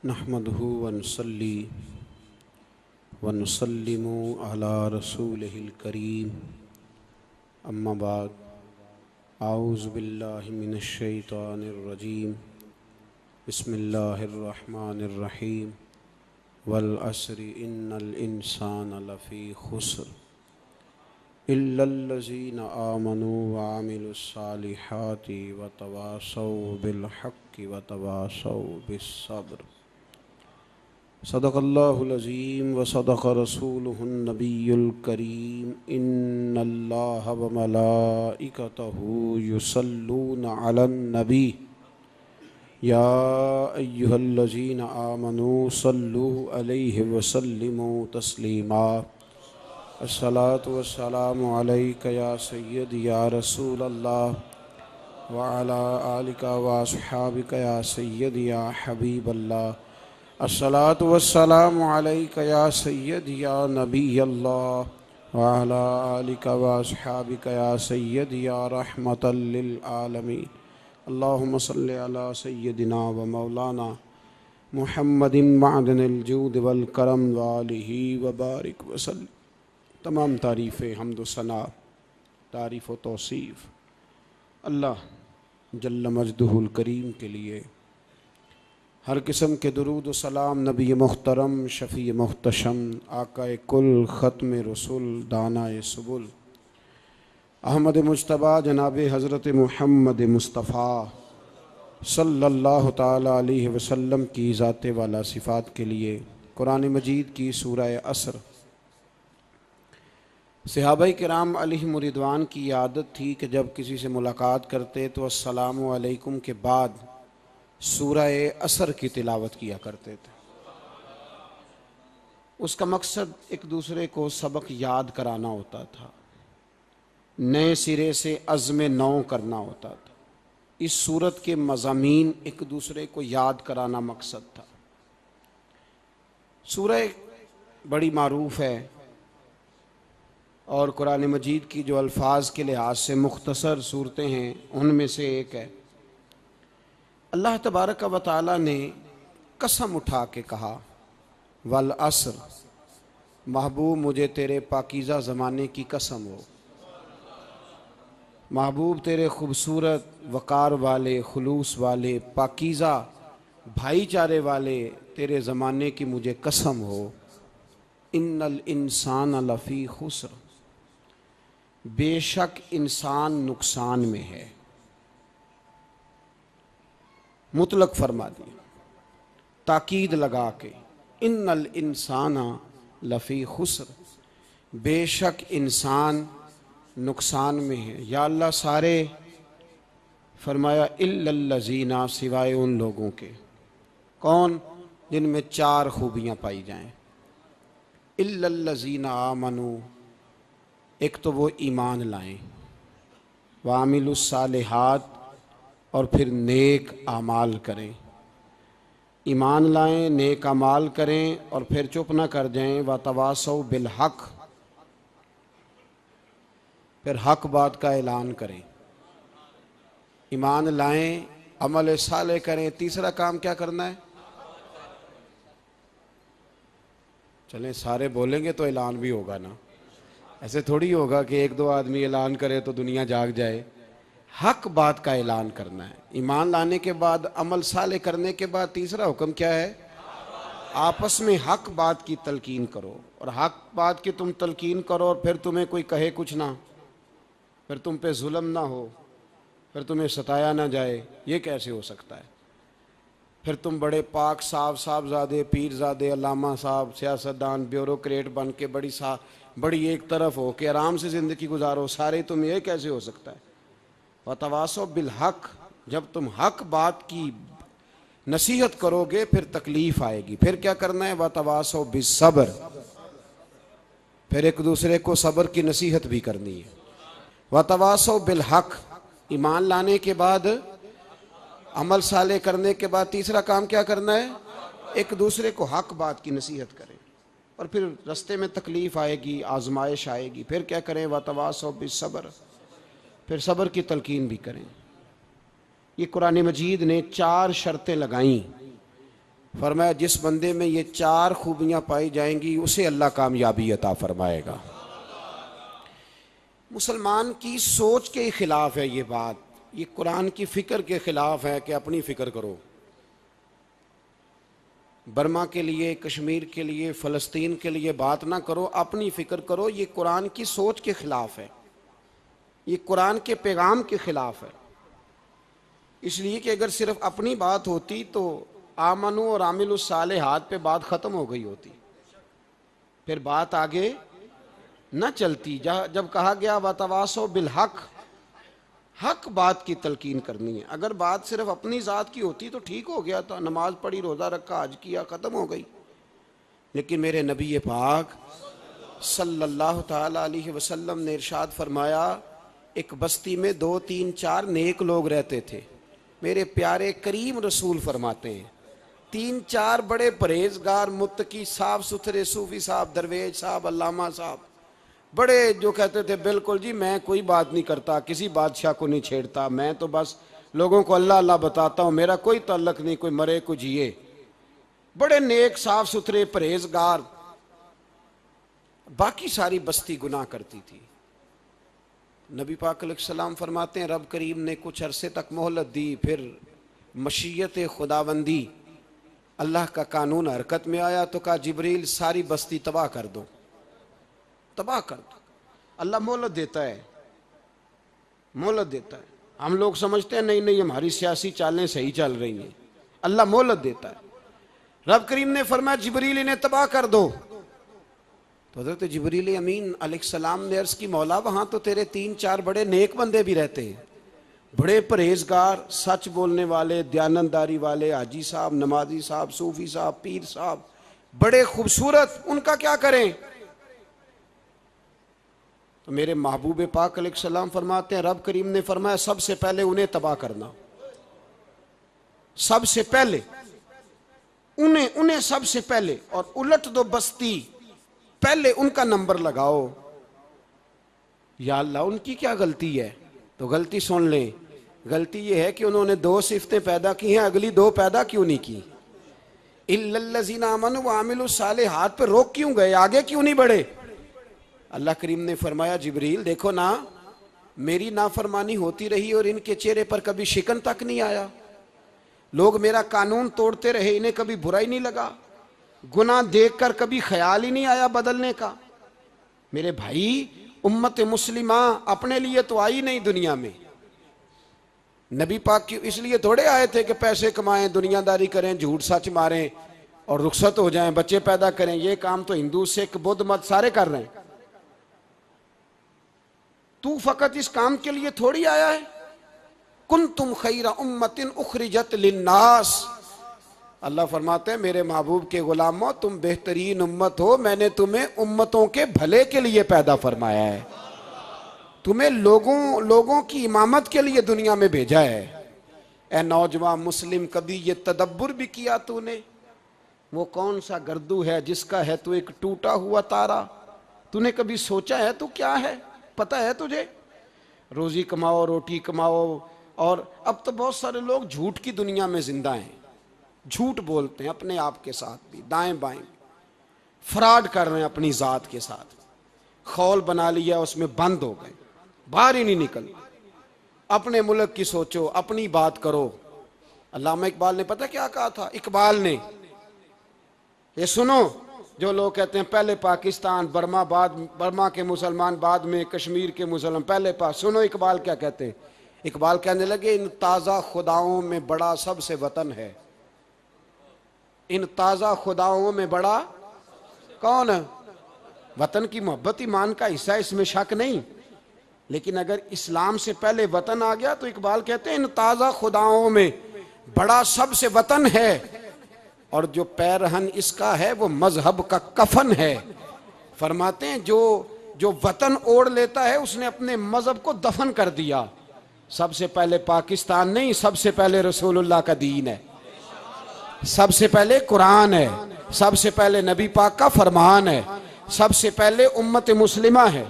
नहमदुहु व नुसल्ली व नुसल्लिमु अला रसूलिहिल करीम। अम्मा बाद, आऊज़ु बिल्लाहि मिनश शैतानिर रजीम। बिस्मिल्लाहिर रहमानिर रहीम। वल अस्रि इन्नल इंसाना लफ़ी खुस्र इल्लल्लज़ीना आमनु व अमिलुस्सालिहाति व तवासौ बिल हक़्क़ि व तवासौ बिस्सब्र। सदक़ल्लाहुल अज़ीम व सदक़ रसूलुहुन नबियुल करीम। इन्नल्लाह व मलाइकतहु युसल्लूना अलन नबी या अय्युहल्लज़ीना आमनु सल्लु अलैहि व सल्लिमु तस्लीमा। अस्सलातु वस्सलामु अलैका या सय्यदी या रसूलल्लाह व अला आलिका व अस्हाबिका या सय्यदी या हबीबल्लाह। अस्सलातु वस्सलामु अलैका या सय्यदी या नबीयल्लाह व अला आलिका व अस्हाबिका या सय्यदी या रहमतल लिल आलमीन। अल्लाहुम्मा सल्लि अला सय्यदिना व मौलाना मुहम्मदिन मअदनिल जूद वल करम व आलिहि व बारिक वसल्लम। तमाम तारीफ़ें, हम्द व सना, तारीफ़ व तौसीफ़ अल्लाह जल्ल मजदुहुल करीम के लिए। हर किस्म के दुरूद व सलाम नबी मुहतरम शफ़ी मुहतशम आकाए कुल ख़त्म रसूल दानाए सुबुल अहमद मुज्तबा जनाब हज़रत मुहम्मद मुस्तफ़ा सल्लल्लाहु ताला अलैहि वसल्लम की ज़ाते वाला सिफ़ात के लिए कुरान मजीद की सूरह असर। सहाबाए किराम अलैहिम रिदवान की आदत थी कि जब किसी से मुलाकात करते तो अस्सलामु अलैकुम के बाद सूरह असर की तिलावत किया करते थे। उसका मकसद एक दूसरे को सबक याद कराना होता था, नए सिरे से अज़्म नौ करना होता था। इस सूरत के मज़ामीन एक दूसरे को याद कराना मकसद था। सूरह बड़ी मारूफ़ है और कुरान मजीद की जो अल्फाज के लिहाज से मुख्तसर सूरतें हैं उनमें से एक है। अल्लाह तबारक व तआला ने कसम उठा के कहा, वल अस्र, महबूब मुझे तेरे पाकीज़ा ज़माने की कसम हो। महबूब तेरे खूबसूरत वक़ार वाले, खुलूस वाले, पाकीज़ा भाईचारे वाले तेरे ज़माने की मुझे कसम हो। इन्नल इंसान लफ़ी खुस्र, बेशक इंसान नुकसान में है। मुतलक फरमा दिया, ताकीद लगा के, इन्नल इंसाना लफ़ी खुस्र, बेशक इंसान नुकसान में है। या अल्लाह सारे, फरमाया इल्लल्लज़ीना, सिवाय उन लोगों के। कौन? जिनमें चार खूबियाँ पाई जाएं। इल्लल्लज़ीना आमनू, एक तो वो ईमान लाएं, वामिलुस्सालिहात, और फिर नेक आमाल करें। ईमान लाएं, नेक आमाल करें और फिर चुप ना कर जाएं। वतवासौ बिल हक़, फिर हक बात का ऐलान करें। ईमान लाएं, अमल साले करें, तीसरा काम क्या करना है? चलें सारे बोलेंगे तो ऐलान भी होगा ना। ऐसे थोड़ी होगा कि एक दो आदमी ऐलान करे तो दुनिया जाग जाए। हक बात का ऐलान करना है। ईमान लाने के बाद, अमल साले करने के बाद तीसरा हुक्म क्या है? आपस में हक बात की तलकीन करो। और हक बात की तुम तलकीन करो और फिर तुम्हें कोई कहे कुछ ना, फिर तुम पे जुल्म ना हो, फिर तुम्हें सताया ना जाए, ये कैसे हो सकता है? फिर तुम बड़े पाक साहबजादे, पीरजादे, अल्लामा साहब, सियासतदान, ब्यूरोक्रेट बन के बड़ी एक तरफ हो के आराम से ज़िंदगी गुजारो सारे, तुम ये कैसे हो सकता है? वतवासो बिल हक़, जब तुम हक बात की नसीहत करोगे फिर तकलीफ़ आएगी। फिर क्या करना है? वतवासो बिस्सब्र, फिर एक दूसरे को सब्र की नसीहत भी करनी है। वतवासो बिल हक़, ईमान लाने के बाद, अमल साले करने के बाद तीसरा काम क्या करना है? एक दूसरे को हक बात की नसीहत करें। और फिर रास्ते में तकलीफ़ आएगी, आजमाइश आएगी, फिर क्या करें? वतवासो बिस्सब्र, फिर सब्र की तलकीन भी करें। ये कुरान मजीद ने चार शर्तें लगाईं फरमाया जिस बंदे में ये 4 खूबियाँ पाई जाएंगी उसे अल्लाह कामयाबी अता फरमाएगा। मुसलमान की सोच के ख़िलाफ़ है ये बात, ये कुरान की फ़िक्र के ख़िलाफ़ है कि अपनी फ़िक्र करो। बर्मा के लिए, कश्मीर के लिए, फ़लस्तीन के लिए बात ना करो, अपनी फ़िक्र करो। ये कुरान की सोच के ख़िलाफ़ है, ये कुरान के पैगाम के ख़िलाफ़ है। इसलिए कि अगर सिर्फ अपनी बात होती तो आमनु और आमिलुस सालिहात पे बात ख़त्म हो गई होती, फिर बात आगे न चलती। जब कहा गया वतवासो बिल हक, हक बात की तलकीन करनी है। अगर बात सिर्फ अपनी ज़ात की होती तो ठीक हो गया था, नमाज पढ़ी, रोज़ा रखा, हज किया, ख़त्म हो गई। लेकिन मेरे नबी पाक सल्लल्लाहु ताला अलैहि वसल्लम ने इरशाद फरमाया, एक बस्ती में 2, 3, 4 नेक लोग रहते थे। मेरे प्यारे करीम रसूल फरमाते हैं 3, 4 बड़े परहेजगार, मुत्तकी, साफ सुथरे सूफी साहब, दरवेज साहब, अल्लामा साहब, बड़े जो कहते थे बिल्कुल जी मैं कोई बात नहीं करता, किसी बादशाह को नहीं छेड़ता, मैं तो बस लोगों को अल्लाह अल्लाह बताता हूँ, मेरा कोई ताल्लुक नहीं, कोई मरे कोई जिए। बड़े नेक, साफ सुथरे, परहेजगार। बाकी सारी बस्ती गुनाह करती थी। नबी पाक अलैहिस्सलाम फरमाते हैं रब करीम ने कुछ अरसे तक मोहलत दी, फिर मशीयत खुदाबंदी, अल्लाह का कानून हरकत में आया तो कहा जिब्रील सारी बस्ती तबाह कर दो, तबाह कर दो। अल्लाह मोहलत देता है, मोहलत देता है। हम लोग समझते हैं नहीं नहीं हमारी सियासी चालें सही चल रही हैं, अल्लाह मोहलत देता है। रब करीम ने फरमाया जिब्रील इन्हें तबाह कर दो। तो हज़रत जिब्रील अमीन अलैहिस्सलाम ने अर्ज़ की मौला वहाँ तो तेरे 3, 4 बड़े नेक बंदे भी रहते हैं, बड़े परहेजगार, सच बोलने वाले, दयानतदारी वाले, हाजी साहब, नमाजी साहब, सूफी साहब, पीर साहब, बड़े खूबसूरत, उनका क्या करें? तो मेरे महबूब पाक अलैहिस्सलाम फरमाते हैं रब करीम ने फरमाया सबसे पहले उन्हें तबाह करना, सबसे पहले उन्हें सबसे पहले, और उलट दो बस्ती, पहले उनका नंबर लगाओ। या अल्लाह उनकी क्या गलती है? तो गलती सुन लें, गलती ये है कि उन्होंने 2 सिफतें पैदा की हैं, अगली 2 पैदा क्यों नहीं की? इल्लल्लज़ीना आमनु व आमिलुस सालिहात पे रोक क्यों गए, आगे क्यों नहीं बढ़े? अल्लाह करीम ने फरमाया जिब्रील देखो ना, मेरी नाफरमानी होती रही और इनके चेहरे पर कभी शिकन तक नहीं आया। लोग मेरा कानून तोड़ते रहे, इन्हें कभी बुरा ही नहीं लगा, गुनाह देखकर कभी ख्याल ही नहीं आया बदलने का। मेरे भाई उम्मत मुस्लिमा अपने लिए तो आई नहीं दुनिया में, नबी पाक की इसलिए थोड़े आए थे कि पैसे कमाएं, दुनियादारी करें, झूठ सच मारें और रुखसत हो जाएं, बच्चे पैदा करें। ये काम तो हिंदू, सिख, बुद्ध मत सारे कर रहे हैं। तू फकत इस काम के लिए थोड़ी आया है। कुंतुम खैरा उम्मतिन उखरिजत लिन्नास, अल्लाह फरमाते हैं मेरे महबूब के गुलामों तुम बेहतरीन उम्मत हो, मैंने तुम्हें उम्मतों के भले के लिए पैदा फरमाया है, तुम्हें लोगों की इमामत के लिए दुनिया में भेजा है। ए नौजवान मुस्लिम, कभी ये तदब्बुर भी किया तूने? वो कौन सा गर्दू है जिसका है तू एक टूटा हुआ तारा? तूने कभी सोचा है तू क्या है? पता है तुझे? रोजी कमाओ, रोटी कमाओ, और अब तो बहुत सारे लोग झूठ की दुनिया में जिंदा हैं, झूठ बोलते हैं अपने आप के साथ भी, दाएं बाएं फ्रॉड कर रहे हैं अपनी जात के साथ, खौल बना लिया उसमें बंद हो गए, बाहर ही नहीं निकल। अपने मुल्क की सोचो, अपनी बात करो। अल्लामा इकबाल ने पता क्या कहा था? इकबाल ने, ये सुनो, जो लोग कहते हैं पहले पाकिस्तान, बर्मा के मुसलमान बाद में, कश्मीर के मुसलमान पहले सुनो इकबाल क्या कहते हैं। इकबाल कहने लगे इन ताज़ा खुदाओं में बड़ा सबसे वतन है, इन ताज़ा खुदाओं में बड़ा कौन है? वतन की मोहब्बत ईमान का हिस्सा, इसमें शक नहीं। लेकिन अगर इस्लाम से पहले वतन आ गया तो इकबाल कहते हैं इन ताज़ा खुदाओं में बड़ा सबसे वतन है, और जो पैरहन इसका है वो मजहब का कफन है। फरमाते हैं जो वतन ओढ़ लेता है उसने अपने मजहब को दफन कर दिया। सबसे पहले पाकिस्तान नहीं, सबसे पहले रसूलुल्लाह का दीन है, सबसे पहले कुरान है, सबसे पहले नबी पाक का फरमान है, सबसे पहले उम्मत मुस्लिमा है।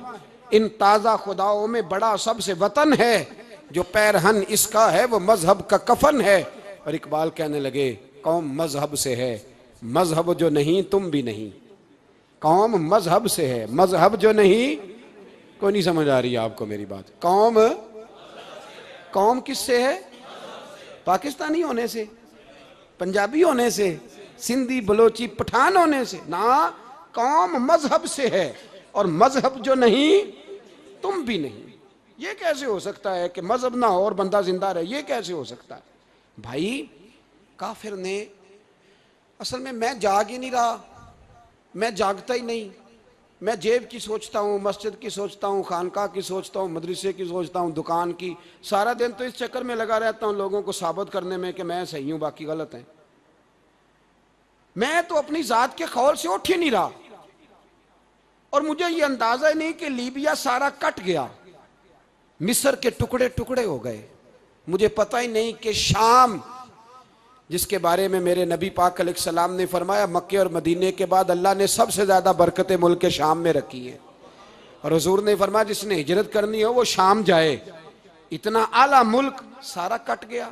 इन ताज़ा खुदाओं में बड़ा सबसे वतन है, जो पैरहन इसका है वो मजहब का कफन है। और इकबाल कहने लगे कौम मजहब से है, मजहब जो नहीं तुम भी नहीं। कौम मजहब से है, मजहब जो नहीं, कोई नहीं समझ आ रही है आपको मेरी बात। कौम किससे है? पाकिस्तानी होने से, पंजाबी होने से, सिंधी बलोची पठान होने से ना। कौम मजहब से है और मजहब जो नहीं तुम भी नहीं। ये कैसे हो सकता है कि मजहब ना हो और बंदा जिंदा रहे? ये कैसे हो सकता है भाई? काफिर ने असल में, मैं जाग ही नहीं रहा, मैं जागता ही नहीं। मैं जेब की सोचता हूँ, मस्जिद की सोचता हूँ, खानका की सोचता हूँ, मदरसे की सोचता हूँ, दुकान की। सारा दिन तो इस चक्कर में लगा रहता हूँ लोगों को साबित करने में कि मैं सही हूँ बाकी गलत हैं। मैं तो अपनी जात के खौल से उठ ही नहीं रहा। और मुझे ये अंदाजा ही नहीं कि लीबिया सारा कट गया, मिस्र के टुकड़े टुकड़े हो गए। मुझे पता ही नहीं कि शाम, जिसके बारे में मेरे नबी पाक अलैहिस्सलाम ने फरमाया मक्के और मदीने के बाद अल्लाह ने सबसे ज्यादा बरकतें मुल्क के शाम में रखी है। और हुजूर ने फरमाया जिसने हिजरत करनी हो वो शाम जाए। इतना आला मुल्क सारा कट गया,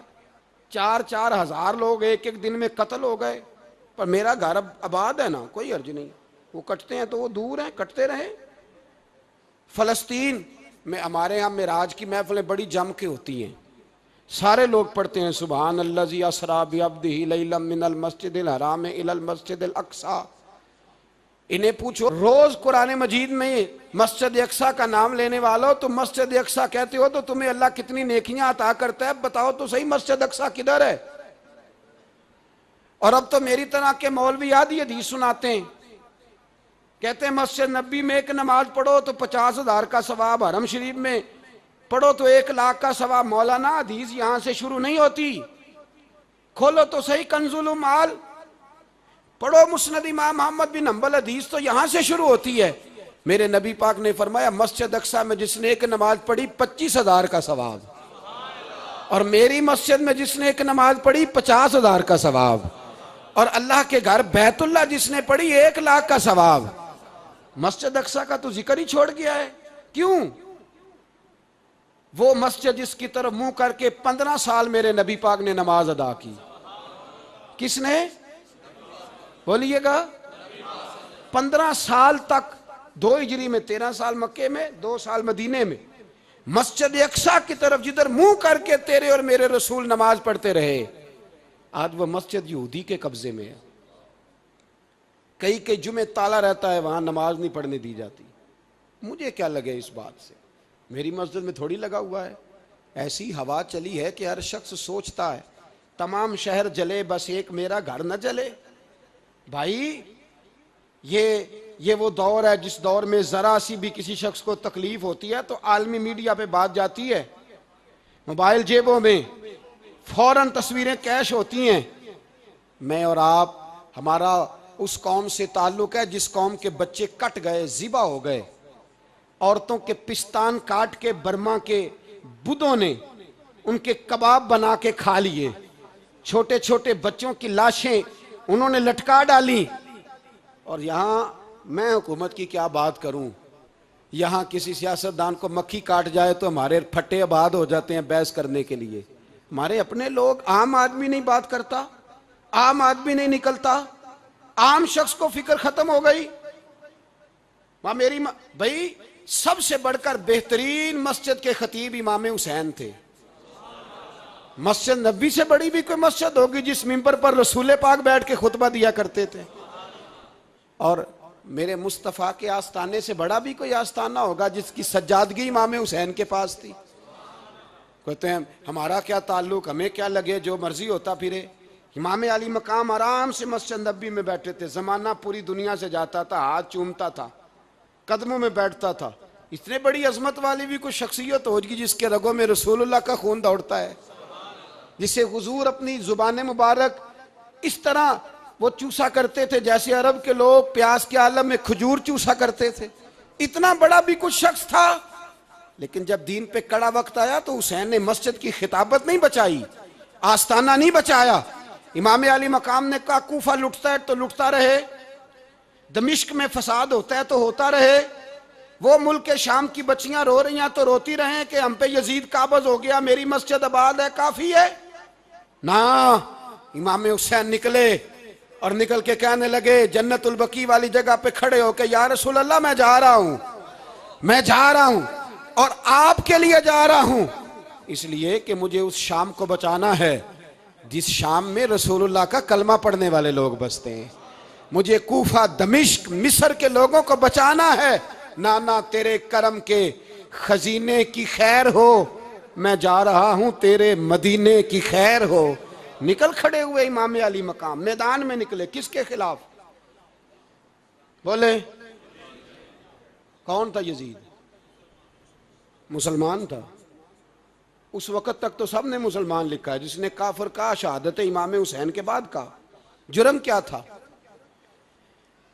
4-4 हजार लोग एक एक दिन में कत्ल हो गए। पर मेरा घर अब आबाद है ना, कोई अर्ज नहीं। वो कटते हैं तो वो दूर हैं, कटते रहे। फलस्तीन में हमारे यहाँ मेराज की महफिलें बड़ी जम के होती हैं, सारे लोग पढ़ते हैं सुबहान अल्लज़ी असरा बिअब्दिही लैलन मिनल मस्जिदिल हराम इलल मस्जिदिल अक्सा। इन्हें पूछो रोज कुरान मजीद में मस्जिद अक्सा का नाम लेने वालों, तुम मस्जिद अक्सा कहते हो तो तुम्हें अल्लाह कितनी नेकियां अता करता है, बताओ तो सही मस्जिद अक्सा किधर है? और अब तो मेरी तरह के मौलवी आदि हदीस सुनाते हैं, कहते हैं मस्जिद नबी में एक नमाज पढ़ो तो 50,000 का सवाब, हरम शरीफ में पढ़ो तो 1 लाख का सवाब। मौलाना हदीस यहां से शुरू नहीं होती, खोलो तो सही कंजुल माल, पढ़ो मुस्नद इमाम मोहम्मद बिन हंबल, हदीस तो यहां से शुरू होती है। मेरे नबी पाक ने फरमाया मस्जिद अक्सा में जिसने एक नमाज पढ़ी 25,000 का सवाब, और मेरी मस्जिद में जिसने एक नमाज पढ़ी 50,000 का सवाब, और अल्लाह के घर बैतुल्ला जिसने पढ़ी 1 लाख का सवाब। मस्जिद अक्सा का तो जिक्र ही छोड़ गया है। क्यों? वो मस्जिद जिसकी तरफ मुंह करके 15 साल मेरे नबी पाक ने नमाज अदा की। किसने? बोलिएगा। 15 साल तक, 2 हिजरी में 13 साल मक्के में, 2 साल मदीने में, मस्जिद अक्सा की तरफ जिधर मुंह करके तेरे और मेरे रसूल नमाज पढ़ते रहे। आज वो मस्जिद यहूदी के कब्जे में है। कई जुमे ताला रहता है, वहां नमाज नहीं पढ़ने दी जाती। मुझे क्या लगे इस बात से? मेरी मस्जिद में थोड़ी लगा हुआ है। ऐसी हवा चली है कि हर शख्स सोचता है तमाम शहर जले बस एक मेरा घर न जले। भाई ये वो दौर है जिस दौर में जरा सी भी किसी शख्स को तकलीफ होती है तो आलमी मीडिया पे बात जाती है, मोबाइल जेबों में फौरन तस्वीरें कैश होती हैं। मैं और आप, हमारा उस कौम से ताल्लुक है जिस कौम के बच्चे कट गए, जिबा हो गए, औरतों के पिस्तान काट के बर्मा के बुद्धों ने उनके कबाब बना के खा लिए, छोटे छोटे बच्चों की लाशें उन्होंने लटका डाली। और यहां मैं हुकूमत की क्या बात करूं, यहां किसी सियासतदान को मक्खी काट जाए तो हमारे फट्टे आबाद हो जाते हैं बहस करने के लिए। हमारे अपने लोग, आम आदमी नहीं बात करता, आम आदमी नहीं निकलता, आम शख्स को फिक्र खत्म हो गई। मेरी भाई सबसे बढ़कर बेहतरीन मस्जिद के खतीब इमाम हुसैन थे। मस्जिद नबी से बड़ी भी कोई मस्जिद होगी जिस मिंबर पर रसूल पाक बैठ के खुतबा दिया करते थे? और मेरे मुस्तफ़ा के आस्ताने से बड़ा भी कोई आस्ताना होगा जिसकी सज्जादगी इमाम हुसैन के पास थी? कहते हैं हमारा क्या ताल्लुक, हमें क्या लगे, जो मर्जी होता फिरे। इमाम अली मकाम आराम से मस्जिद नबी में बैठे थे। जमाना पूरी दुनिया से जाता था, हाथ चूमता था, कदमों में बैठता था। इतने बड़ी अजमत वाली भी कोई शख्सियत होगी जिसके रगों में रसूलुल्लाह का खून दौड़ता है, जिसे हुजूर अपनी जुबान मुबारक इस तरह वो चूसा करते थे जैसे अरब के लोग प्यास के आलम में खजूर चूसा करते थे। इतना बड़ा भी कुछ शख्स था। लेकिन जब दीन पे कड़ा वक्त आया तो हुसैन ने मस्जिद की खिताबत नहीं बचाई, आस्ताना नहीं बचाया। इमाम अली मकाम ने कहा कूफा लुटता है तो लुटता रहे, दमिश्क में फसाद होता है तो होता रहे, वो मुल्क के शाम की बच्चियां रो रही हैं तो रोती रहे कि हम पे यजीद काबज हो गया, मेरी मस्जिद आबाद है, काफी है ना। इमाम हुसैन निकले और निकल के कहने लगे, जन्नतुल बकी वाली जगह पे खड़े होके, या रसूल अल्लाह मैं जा रहा हूं, मैं जा रहा हूं और आपके लिए जा रहा हूं, इसलिए कि मुझे उस शाम को बचाना है जिस शाम में रसूलुल्लाह का कलमा पढ़ने वाले लोग बसते हैं। मुझे कूफा, दमिश्क, मिस्र के लोगों को बचाना है। नाना तेरे करम के खजीने की खैर हो, मैं जा रहा हूं तेरे मदीने की खैर हो। निकल खड़े हुए इमाम अली मकाम, मैदान में निकले। किसके खिलाफ? बोले कौन था? यजीद मुसलमान था। उस वक्त तक तो सबने मुसलमान लिखा है, जिसने काफिर कहा शहादत इमाम हुसैन के बाद का। जुर्म क्या था?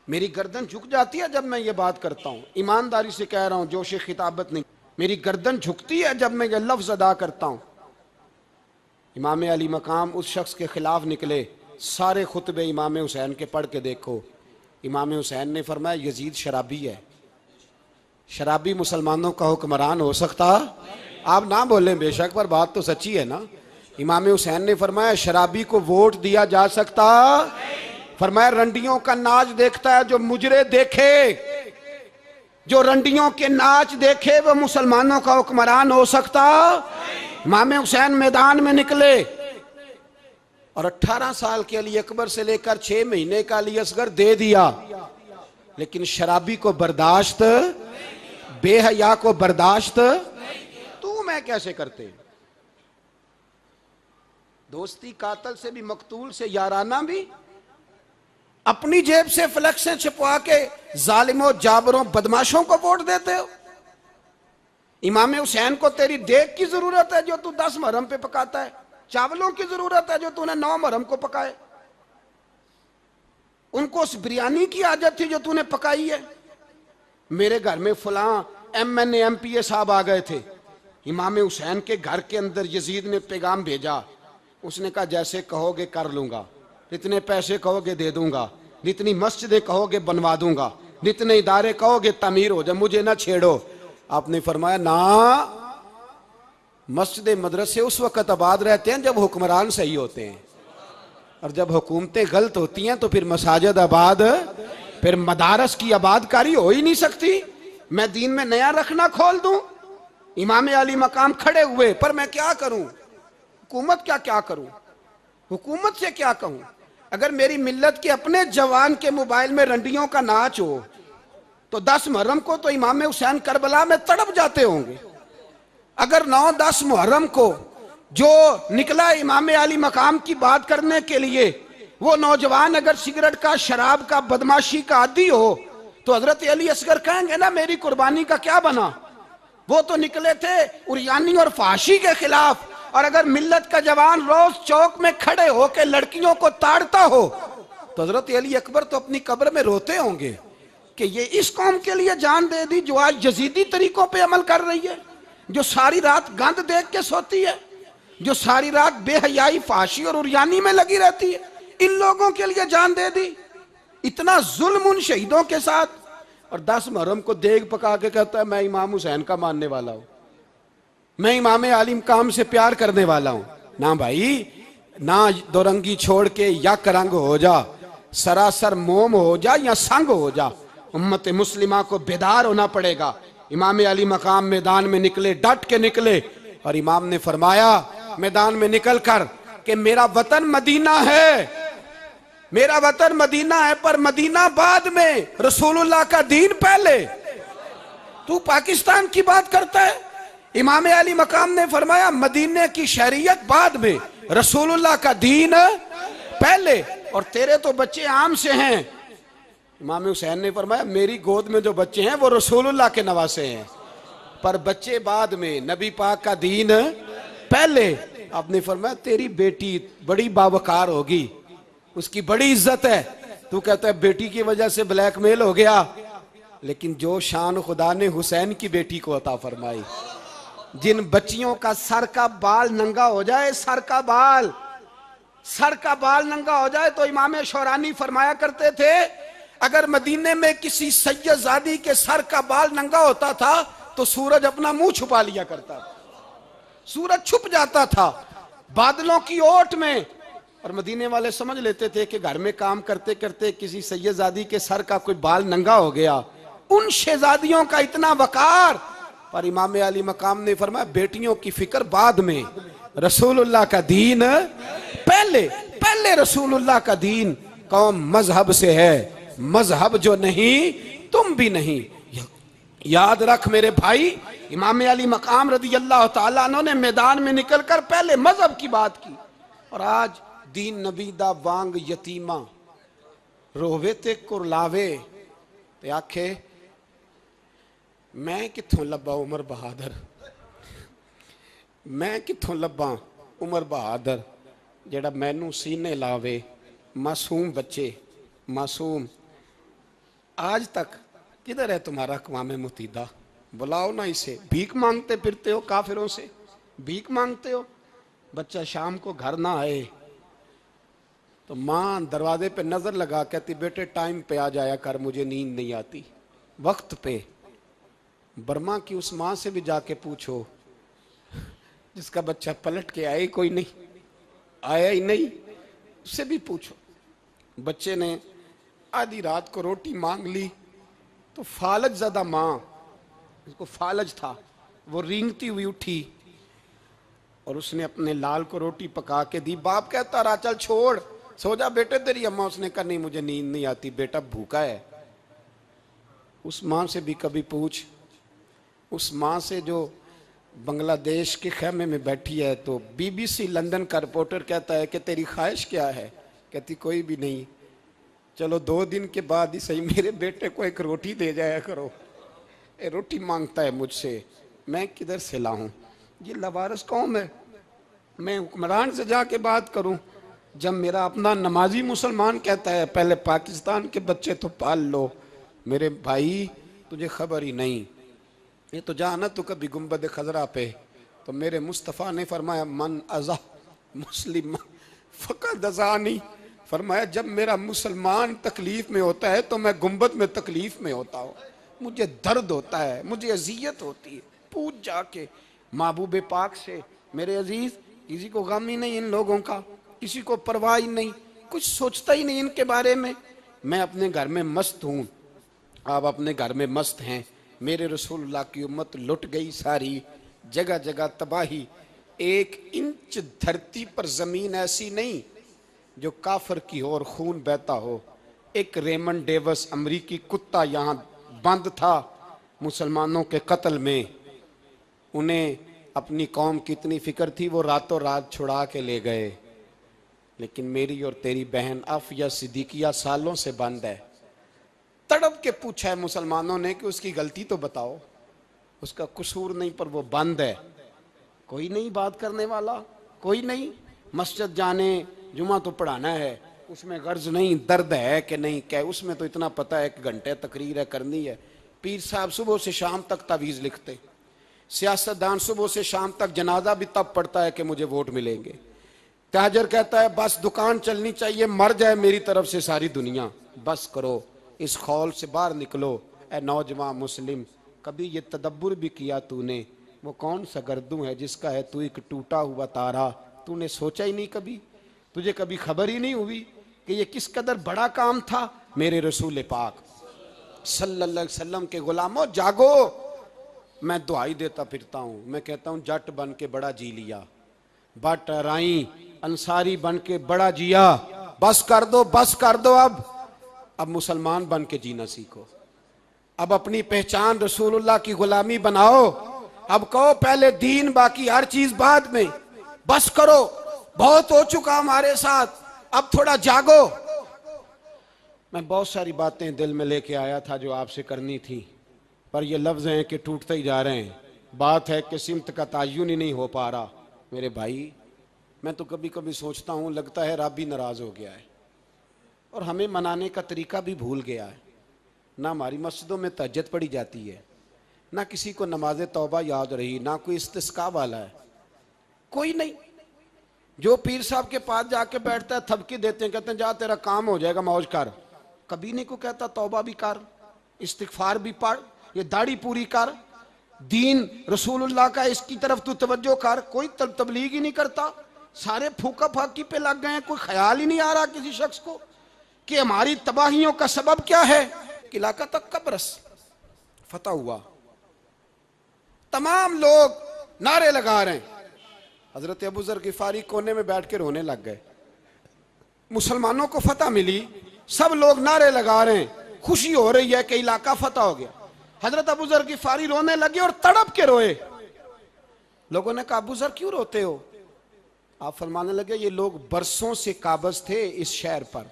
मेरी गर्दन झुक जाती है जब मैं ये बात करता हूं, ईमानदारी से कह रहा हूं, जोश खिताबत नहीं, मेरी गर्दन झुकती है जब मैं ये लफ्ज अदा करता हूं। इमाम अली मकाम उस शख्स के खिलाफ निकले। सारे खुतबे इमाम हुसैन के पढ़ के देखो। इमाम हुसैन ने फरमाया यजीद शराबी है। शराबी मुसलमानों का हुक्मरान हो सकता? आप ना बोलें बेशक, पर बात तो सच्ची है ना। इमाम हुसैन ने फरमाया शराबी को वोट दिया जा सकता? फरमाया रंडियों का नाच देखता है जो मुजरे देखे, जो रंडियों के नाच देखे वो मुसलमानों का हुक्मरान हो सकता? इमाम हुसैन मैदान में निकले और 18 साल के अली अकबर से लेकर 6 महीने का अली असगर दे दिया, लेकिन शराबी को बर्दाश्त, बेहया को बर्दाश्त तू मैं कैसे करते? दोस्ती कातल से भी, मकतूल से याराना भी, अपनी जेब से फ्लेक्सें छपवा के जालिमों, जाबरों, बदमाशों को वोट देते हो। इमाम हुसैन को तेरी देग की जरूरत है जो तू 10 मुहर्रम पे पकाता है, चावलों की जरूरत है जो तूने 9 मुहर्रम को पकाए। उनको उस बिरयानी की आदत थी जो तूने पकाई है। मेरे घर में फलां MNA MPA साहब आ गए थे। इमाम हुसैन के घर के अंदर यजीद ने पैगाम भेजा। उसने कहा जैसे कहोगे कर लूंगा, जितने पैसे कहोगे दे दूंगा, जितनी मस्जिदें कहोगे बनवा दूंगा, जितने इदारे कहोगे तामीर हो जाए, मुझे ना छेड़ो। आपने फरमाया ना, मस्जिद मदरसे उस वक्त आबाद रहते हैं जब हुक्मरान सही होते हैं, और जब हुकूमतें गलत होती हैं तो फिर मसाजिद आबाद, फिर मदारस की आबादकारी हो ही नहीं सकती। मैं दीन में नया रखना खोल दूं? इमाम अली मकाम खड़े हुए, पर मैं क्या करूं? हुकूमत क्या करूं? हुकूमत से क्या कहूं? अगर मेरी मिल्लत के अपने जवान के मोबाइल में रंडियों का नाच हो तो 10 मुहर्रम को तो इमाम हुसैन करबला में तड़प जाते होंगे। अगर 9-10 मुहर्रम को जो निकला इमाम अली मकाम की बात करने के लिए, वो नौजवान अगर सिगरेट का, शराब का, बदमाशी का आदी हो तो हजरत अली असगर कहेंगे ना मेरी कुर्बानी का क्या बना? वो तो निकले थे उरियानी और फाशी के खिलाफ। और अगर मिल्लत का जवान रोज चौक में खड़े होकर लड़कियों को ताड़ता हो तो हजरत अली अकबर तो अपनी कब्र में रोते होंगे कि ये इस कौम के लिए जान दे दी जो आज यजीदी तरीकों पे अमल कर रही है, जो सारी रात गंद देख के सोती है, जो सारी रात बेहयाई, फाशी और उरियानी में लगी रहती है। इन लोगों के लिए जान दे दी। इतना जुल्म उन शहीदों के साथ, और 10 मुहर्रम को देग पका के कहता है मैं इमाम हुसैन का मानने वाला हूं, मैं इमाम अली मकाम से प्यार करने वाला हूं। ना भाई ना, दोरंगी छोड़ के यक रंग हो जा, सरासर मोम हो जा या संग हो जा। उम्मत मुस्लिमा को बेदार होना पड़ेगा। इमाम अली मकाम मैदान में निकले, डट के निकले, और इमाम ने फरमाया मैदान में निकल कर कि मेरा वतन मदीना है, मेरा वतन मदीना है, पर मदीना बाद में, रसूलुल्लाह का दीन पहले। तू पाकिस्तान की बात करता है। इमाम अली मकाम ने फरमाया मदीने की शरीयत बाद में, रसूलुल्लाह का दीन पहले, और तेरे तो बच्चे आम से हैं। इमाम हुसैन ने फरमाया मेरी गोद में जो बच्चे हैं वो रसूलुल्लाह के नवासे हैं, पर बच्चे बाद में, नबी पाक का दीन पहले। आपने फरमाया तेरी बेटी बड़ी बावकार होगी, उसकी बड़ी इज्जत है, तू कहता है बेटी की वजह से ब्लैकमेल हो गया। लेकिन जो शान खुदा ने हुसैन की बेटी को अता फरमाई, जिन बच्चियों का सर का बाल नंगा हो जाए, सर का बाल नंगा हो जाए, तो इमाम शौरानी फरमाया करते थे अगर मदीने में किसी सैयदजादी के सर का बाल नंगा होता था तो सूरज अपना मुंह छुपा लिया करता था, सूरज छुप जाता था। बादलों की ओट में और मदीने वाले समझ लेते थे कि घर में काम करते करते किसी सैयदजादी के सर का कोई बाल नंगा हो गया। उन शहजादियों का इतना वकार, पर इमाम अली मकाम ने फरमाया बेटियों की फिक्र बाद में, रसूलुल्लाह का दीन पहले। पहले रसूलुल्लाह का दीन कौम मजहब से है, मजहब जो नहीं तुम भी नहीं। याद रख मेरे भाई, इमाम अली मकाम रदी अल्लाह तआला अन्हु ने मैदान में निकलकर पहले मजहब की बात की। और आज दीन नबी दा वांग यतीमा रोवे ते कुरलावे ते आखे मैं कित्थों लब्बा उमर बहादुर, मैं कित्थों लब्बा उमर बहादुर जेड़ा मैनू सीने लावे। मासूम बच्चे, मासूम। आज तक किधर है तुम्हारा अक़वाम मुत्तहिदा? बुलाओ ना इसे। भीख मांगते फिरते हो, काफिरों से भीख मांगते हो। बच्चा शाम को घर ना आए तो माँ दरवाजे पे नजर लगा कहती बेटे टाइम पे आ जाया कर, मुझे नींद नहीं आती। वक्त पे। बर्मा की उस माँ से भी जाके पूछो जिसका बच्चा पलट के आए कोई नहीं, आया ही नहीं, उससे भी पूछो। बच्चे ने आधी रात को रोटी मांग ली तो फालज ज़्यादा माँ, उसको फालज था, वो रेंगती हुई उठी और उसने अपने लाल को रोटी पका के दी। बाप कहता रहा चल छोड़, सो जा बेटे तेरी अम्मा। उसने कहा नहीं मुझे नींद नहीं आती, बेटा भूखा है। उस माँ से भी कभी पूछ, उस माँ से जो बांग्लादेश के खेमे में बैठी है। तो BBC लंदन का रिपोर्टर कहता है कि तेरी ख्वाहिश क्या है? कहती कोई भी नहीं, चलो 2 दिन के बाद ही सही मेरे बेटे को एक रोटी दे जाया करो। ए रोटी मांगता है मुझसे, मैं किधर से लाऊं? ये लवारस कौम है। मैं हुक्मरान से जाके बात करूं जब मेरा अपना नमाजी मुसलमान कहता है पहले पाकिस्तान के बच्चे तो पाल लो। मेरे भाई तुझे खबर ही नहीं, ये तो जाना तो कभी गुंबद खजरा पे, तो मेरे मुस्तफ़ा ने फरमाया मन अज़ा मुस्लिम फ़क़द अज़ानी। फरमाया जब मेरा मुसलमान तकलीफ में होता है तो मैं गुंबद में तकलीफ में होता हूँ, मुझे दर्द होता है, मुझे अजियत होती है। पूछ जाके महबूब पाक से। मेरे अजीज किसी को गम ही नहीं इन लोगों का, किसी को परवाह ही नहीं, कुछ सोचता ही नहीं इनके बारे में। मैं अपने घर में मस्त हूँ, आप अपने घर में मस्त हैं। मेरे रसूलुल्लाह की उम्मत लुट गई सारी, जगह जगह तबाही। 1 इंच धरती पर ज़मीन ऐसी नहीं जो काफर की हो और खून बहता हो। एक रेमंड डेविस अमरीकी कुत्ता यहाँ बंद था मुसलमानों के कत्ल में। उन्हें अपनी कौम की इतनी फिक्र थी, वो रातों रात छुड़ा के ले गए। लेकिन मेरी और तेरी बहन आफिया सिद्दीकिया सालों से बंद है। तड़प के पूछा है मुसलमानों ने कि उसकी गलती तो बताओ, उसका कसूर नहीं पर वो बंद है। कोई नहीं बात करने वाला, कोई नहीं। मस्जिद जाने, जुमा तो पढ़ाना है, उसमें गर्ज नहीं, दर्द है कि नहीं क्या, उसमें तो इतना पता है 1 घंटे तकरीर है करनी है। पीर साहब सुबह से शाम तक तावीज़ लिखते, सियासतदान सुबह से शाम तक जनाजा भी तब पड़ता है कि मुझे वोट मिलेंगे। ताजर कहता है बस दुकान चलनी चाहिए, मर जाए मेरी तरफ से सारी दुनिया। बस करो, इस खौल से बाहर निकलो। ए नौजवान मुस्लिम, कभी ये तदब्बुर भी किया तूने, वो कौन सा गर्दू है जिसका है तू एक टूटा हुआ तारा? तूने सोचा ही नहीं कभी, तुझे कभी खबर ही नहीं हुई कि ये किस कदर बड़ा काम था? मेरे रसूल पाक सल्लल्लाहु अलैहि वसल्लम के गुलामों जागो। मैं दुआई देता फिरता हूँ, मैं कहता हूँ जट बन के बड़ा जी लिया, बट राई अंसारी बन के बड़ा जिया। बस कर दो, बस कर दो। अब मुसलमान बन के जीना सीखो। अब अपनी पहचान रसूलुल्लाह की गुलामी बनाओ। अब कहो पहले दीन, बाकी हर चीज बाद में। बस करो, बहुत हो चुका हमारे साथ, अब थोड़ा जागो। मैं बहुत सारी बातें दिल में लेके आया था जो आपसे करनी थी, पर ये लफ्ज़ हैं कि टूटते ही जा रहे हैं। बात है कि सिमत का तयन ही नहीं हो पा रहा। मेरे भाई, मैं तो कभी कभी सोचता हूँ लगता है रब भी नाराज़ हो गया है और हमें मनाने का तरीका भी भूल गया है। ना हमारी मस्जिदों में तहज्जुद पढ़ी जाती है, ना किसी को नमाज तौबा याद रही, ना कोई इस्तिस्का वाला है, कोई नहीं। जो पीर साहब के पास जाके बैठता है थपकी देते हैं, कहते हैं जा तेरा काम हो जाएगा, मौज कर। कभी नहीं को कहता तौबा भी कर, इस्तिगफार भी पढ़, ये दाढ़ी पूरी कर, दीन रसूलुल्लाह का इसकी तरफ तू तवज्जो कर। कोई तबलीग ही नहीं करता। सारे फूका फाकी पे लग गए हैं। कोई ख्याल ही नहीं आ रहा किसी शख्स को कि हमारी तबाहियों का सबब क्या है। इलाका तक कब्रस फतह हुआ, तमाम लोग नारे लगा रहे हैं। हजरत अबू जर गिफारी कोने में बैठ के रोने लग गए। मुसलमानों को फतह मिली, सब लोग नारे लगा रहे हैं, खुशी हो रही है कि इलाका फतह हो गया। हजरत अबू जर गिफारी रोने लगे और तड़प के रोए। लोगों ने कहा अबू जर क्यों रोते हो? आप फरमाने लगे ये लोग बरसों से काबज थे इस शहर पर,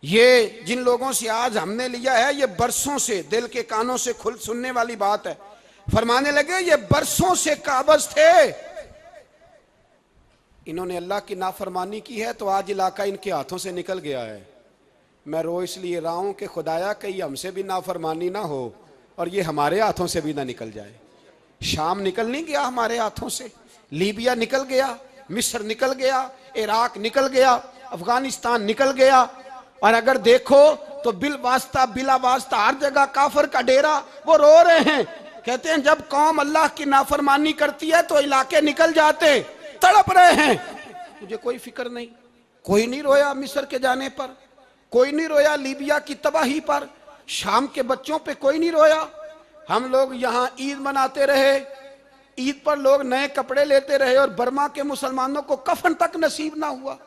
ये जिन लोगों से आज हमने लिया है ये बरसों से, दिल के कानों से खुल सुनने वाली बात है। फरमाने लगे ये बरसों से काबज थे, इन्होंने अल्लाह की नाफरमानी की है तो आज इलाका इनके हाथों से निकल गया है। मैं रो इसलिए रहा हूं कि खुदाया कहीं हमसे भी नाफरमानी ना हो और ये हमारे हाथों से भी ना निकल जाए। शाम निकल नहीं गया हमारे हाथों से, लीबिया निकल गया, मिस्र निकल गया, इराक निकल गया, अफगानिस्तान निकल गया। और अगर देखो तो बिला वास्ता हर जगह काफर का डेरा। वो रो रहे हैं, कहते हैं जब कौम अल्लाह की नाफरमानी करती है तो इलाके निकल जाते, तड़प रहे हैं। मुझे कोई फिक्र नहीं, कोई नहीं रोया मिस्र के जाने पर, कोई नहीं रोया लीबिया की तबाही पर, शाम के बच्चों पे कोई नहीं रोया। हम लोग यहाँ ईद मनाते रहे, ईद पर लोग नए कपड़े लेते रहे और बर्मा के मुसलमानों को कफन तक नसीब ना हुआ।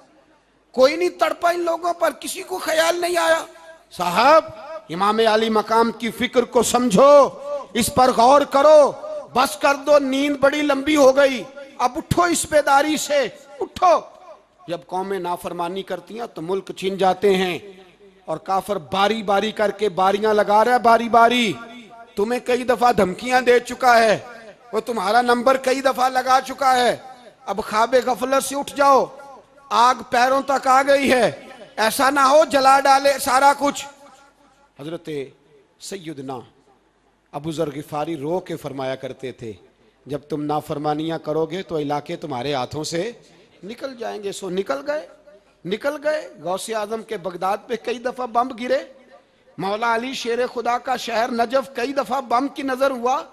कोई नहीं तड़पा इन लोगों पर, किसी को ख्याल नहीं आया। साहब इमाम आली मकाम की फिक्र को समझो, इस पर गौर करो, बस कर दो, नींद बड़ी लंबी हो गई, अब उठो इस बेदारी से, उठो। जब कौमें नाफरमानी करती हैं तो मुल्क छिन जाते हैं और काफर बारी बारी करके बारियां लगा रहा है, बारी बारी। तुम्हें कई दफा धमकियां दे चुका है, वो तुम्हारा नंबर कई दफा लगा चुका है। अब ख्वाबे गफलत से उठ जाओ, आग पैरों तक आ गई है, ऐसा ना हो जला डाले सारा कुछ। हजरत सैयदना अबू जर गिफारी रो के फरमाया करते थे जब तुम नाफरमानियां करोगे तो इलाके तुम्हारे हाथों से निकल जाएंगे। सो निकल गए। गौसे आजम के बगदाद पे कई दफा बम गिरे, मौला अली शेर खुदा का शहर नजफ कई दफा बम की नजर हुआ,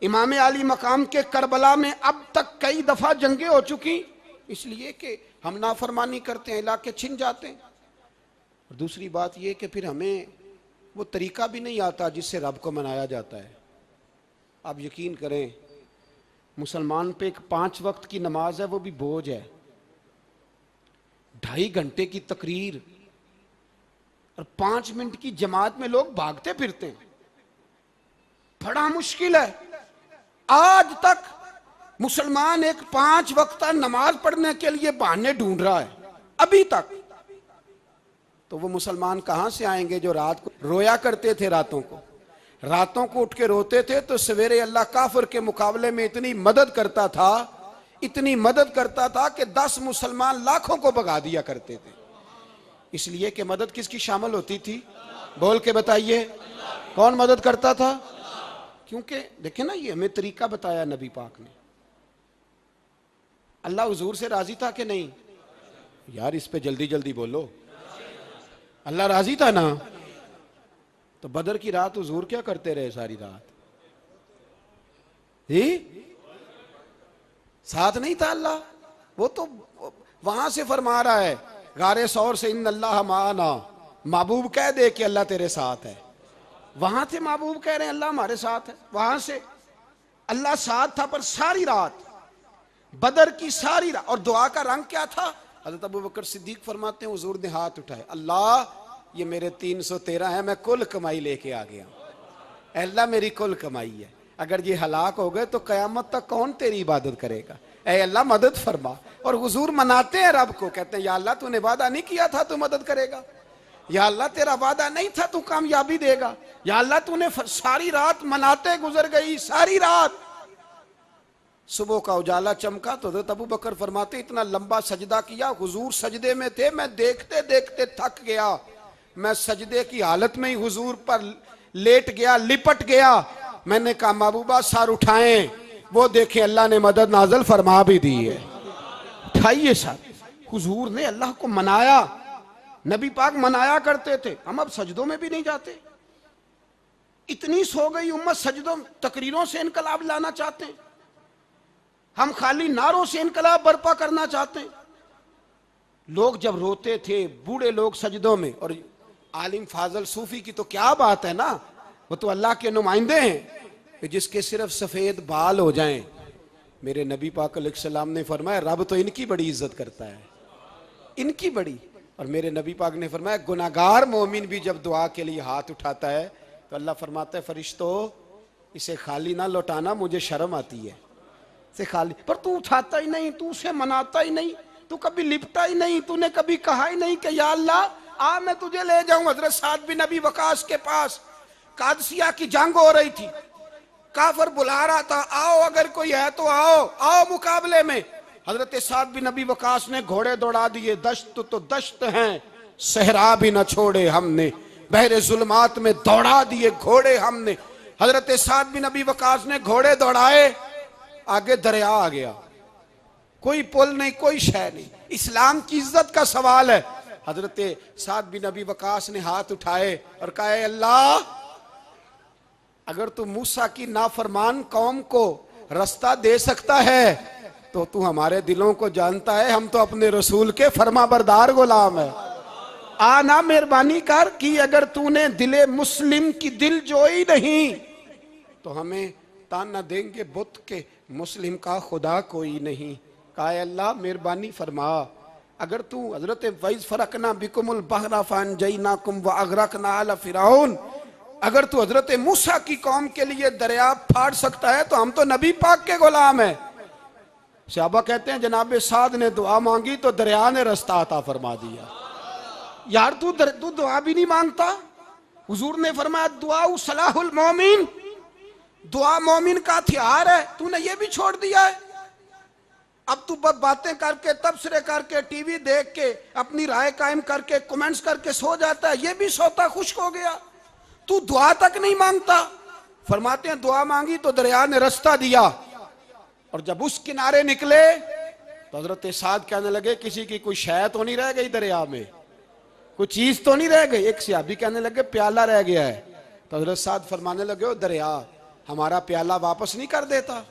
इमाम आली मकाम के करबला में अब तक कई दफा जंगें हो चुकी, इसलिए कि हम नाफरमानी करते हैं, इलाके छिन जाते हैं। और दूसरी बात यह कि फिर हमें वो तरीका भी नहीं आता जिससे रब को मनाया जाता है। आप यकीन करें, मुसलमान पे एक 5 वक्त की नमाज है, वो भी बोझ है। 2.5 घंटे की तकरीर और 5 मिनट की जमात में लोग भागते फिरते हैं, बड़ा मुश्किल है। आज तक मुसलमान एक 5 वक्त नमाज पढ़ने के लिए बहाने ढूंढ रहा है, अभी तक। तो वो मुसलमान कहां से आएंगे जो रात को रोया करते थे, रातों को उठ के रोते थे तो सवेरे अल्लाह काफिर के मुकाबले में इतनी मदद करता था कि 10 मुसलमान लाखों को भगा दिया करते थे। इसलिए कि मदद किसकी शामिल होती थी? बोल के बताइए, कौन मदद करता था? क्योंकि देखे ना, ये हमें तरीका बताया नबी पाक ने। अल्लाह हुजूर से राजी था कि नहीं? यार इस पे जल्दी जल्दी बोलो, अल्लाह राजी था ना? तो बदर की रात हुजूर क्या करते रहे सारी रात? ही साथ नहीं था अल्लाह? वो तो वहां से फरमा रहा है गारे सौर से, इन अल्लाह माना, महबूब कह दे कि अल्लाह तेरे साथ है। वहां थे महबूब कह रहे हैं अल्लाह हमारे साथ है, वहां से अल्लाह साथ था। पर सारी रात, बदर की सारी रात, और दुआ का रंग क्या था? हज़रत अबू बकर सिद्दीक फरमाते हैं हुजूर ने हाथ उठाए, अल्लाह ये मेरे 313 है, मैं कुल कमाई लेके आ गया, अल्लाह मेरी कुल कमाई है। अगर ये हलाक हो गए तो कयामत तक कौन तेरी इबादत करेगा? ऐ अल्लाह मदद फरमा। और हुजूर मनाते हैं रब को, कहते हैं या अल्लाह तूने वादा नहीं किया था तू मदद करेगा, या अल्लाह तेरा वादा नहीं था तू कामयाबी देगा, या अल्लाह तूने सारी रात मनाते गुजर गई, सारी रात। सुबह का उजाला चमका तो हज़रत अबू बकर फरमाते इतना लंबा सजदा किया, हुजूर सजदे में थे, मैं देखते देखते थक गया, मैं सजदे की हालत में ही हुजूर पर लेट गया, लिपट गया। मैंने कहा महबूबा सर उठाएं, वो देखे अल्लाह ने मदद नाजल फरमा भी दी है। उठाइए सर। हुजूर ने अल्लाह को मनाया, नबी पाक मनाया करते थे। हम अब सजदों में भी नहीं जाते, इतनी सो गई उम्मत, सजदों तकरीरों से इनकलाब लाना चाहते हैं। हम खाली नारों से इनकलाब बर्पा करना चाहते हैं। लोग जब रोते थे, बूढ़े लोग सजदों में, और आलिम फाजल सूफी की तो क्या बात है ना, वो तो अल्लाह के नुमाइंदे हैं कि जिसके सिर्फ सफेद बाल हो जाएं। मेरे नबी पाक अलैहिस्सलाम ने फरमाया रब तो इनकी बड़ी इज्जत करता है, इनकी बड़ी। और मेरे नबी पाक ने फरमाया गुनाहगार मोमिन भी जब दुआ के लिए हाथ उठाता है तो अल्लाह फरमाता है फरिश्तों इसे खाली ना लौटाना, मुझे शर्म आती है इसे खाली। पर तू उठाता ही नहीं, तू उसे मनाता ही नहीं, तू कभी लिपटा ही नहीं, तूने कभी कहा ही नहीं कि या अल्लाह आ मैं तुझे ले जाऊं हजरत साद बिन नबी वकास के पास। कादसिया की जंग हो रही थी, काफर बुला रहा था, आओ अगर कोई है तो आओ, आओ मुकाबले में। हजरत साद बिन नबी वकास ने घोड़े दौड़ा दिए, दश्त तो दश्त हैं, सहरा भी न छोड़े हमने, बहरे जुल्मात में दौड़ा दिए घोड़े हमने। हजरत साद बिन नबी वकास ने घोड़े दौड़ाए, आगे दरिया आ गया, कोई पुल नहीं, कोई शय नहीं। इस्लाम की इज्जत का सवाल है। हजरत साद बिन नबी वकास ने हाथ उठाए और कहा अल्लाह अगर तू मूसा की नाफरमान कौम को रास्ता दे सकता है तो तू हमारे दिलों को जानता है, हम तो अपने रसूल के फरमाबरदार गुलाम है। आना मेहरबानी कर कि अगर तूने दिले मुस्लिम की दिल जोई नहीं तो हमें ताना देंगे बुत के मुस्लिम का खुदा कोई नहीं। कहा अल्लाह मेहरबानी फरमा, अगर तू हजरत वैज फरकना बिकुमुल बहरा फन जईनाकुम व अगरकना आला फिरौन, अगर तू हजरत मूसा की कौम के लिए दरिया फाड़ सकता है तो हम तो नबी पाक के गुलाम है। सहाबा कहते हैं जनाब साद ने दुआ मांगी तो दरिया ने रास्ता अता फरमा दिया। यार तू दुआ भी नहीं मांगता। हुजूर ने फरमाया दुआ सलाहुल मोमिन, दुआ मोमिन का हथियार है, तूने ये भी छोड़ दिया है। अब तू बातें करके, तबसरे करके, टीवी देख के, अपनी राय कायम करके, कमेंट्स करके सो जाता है, ये भी सोता खुश्क हो गया। तू दुआ तक नहीं मांगता। फरमाते हैं दुआ मांगी तो दरिया ने रास्ता दिया, और जब उस किनारे निकले तो हजरत साद कहने लगे किसी की कोई शय तो नहीं रह गई दरिया में, कोई चीज तो नहीं रह गई। एक सहाबी कहने लगे प्याला रह गया है। तो हजरत साद फरमाने लगे ओ दरिया हमारा प्याला वापस नहीं कर देता।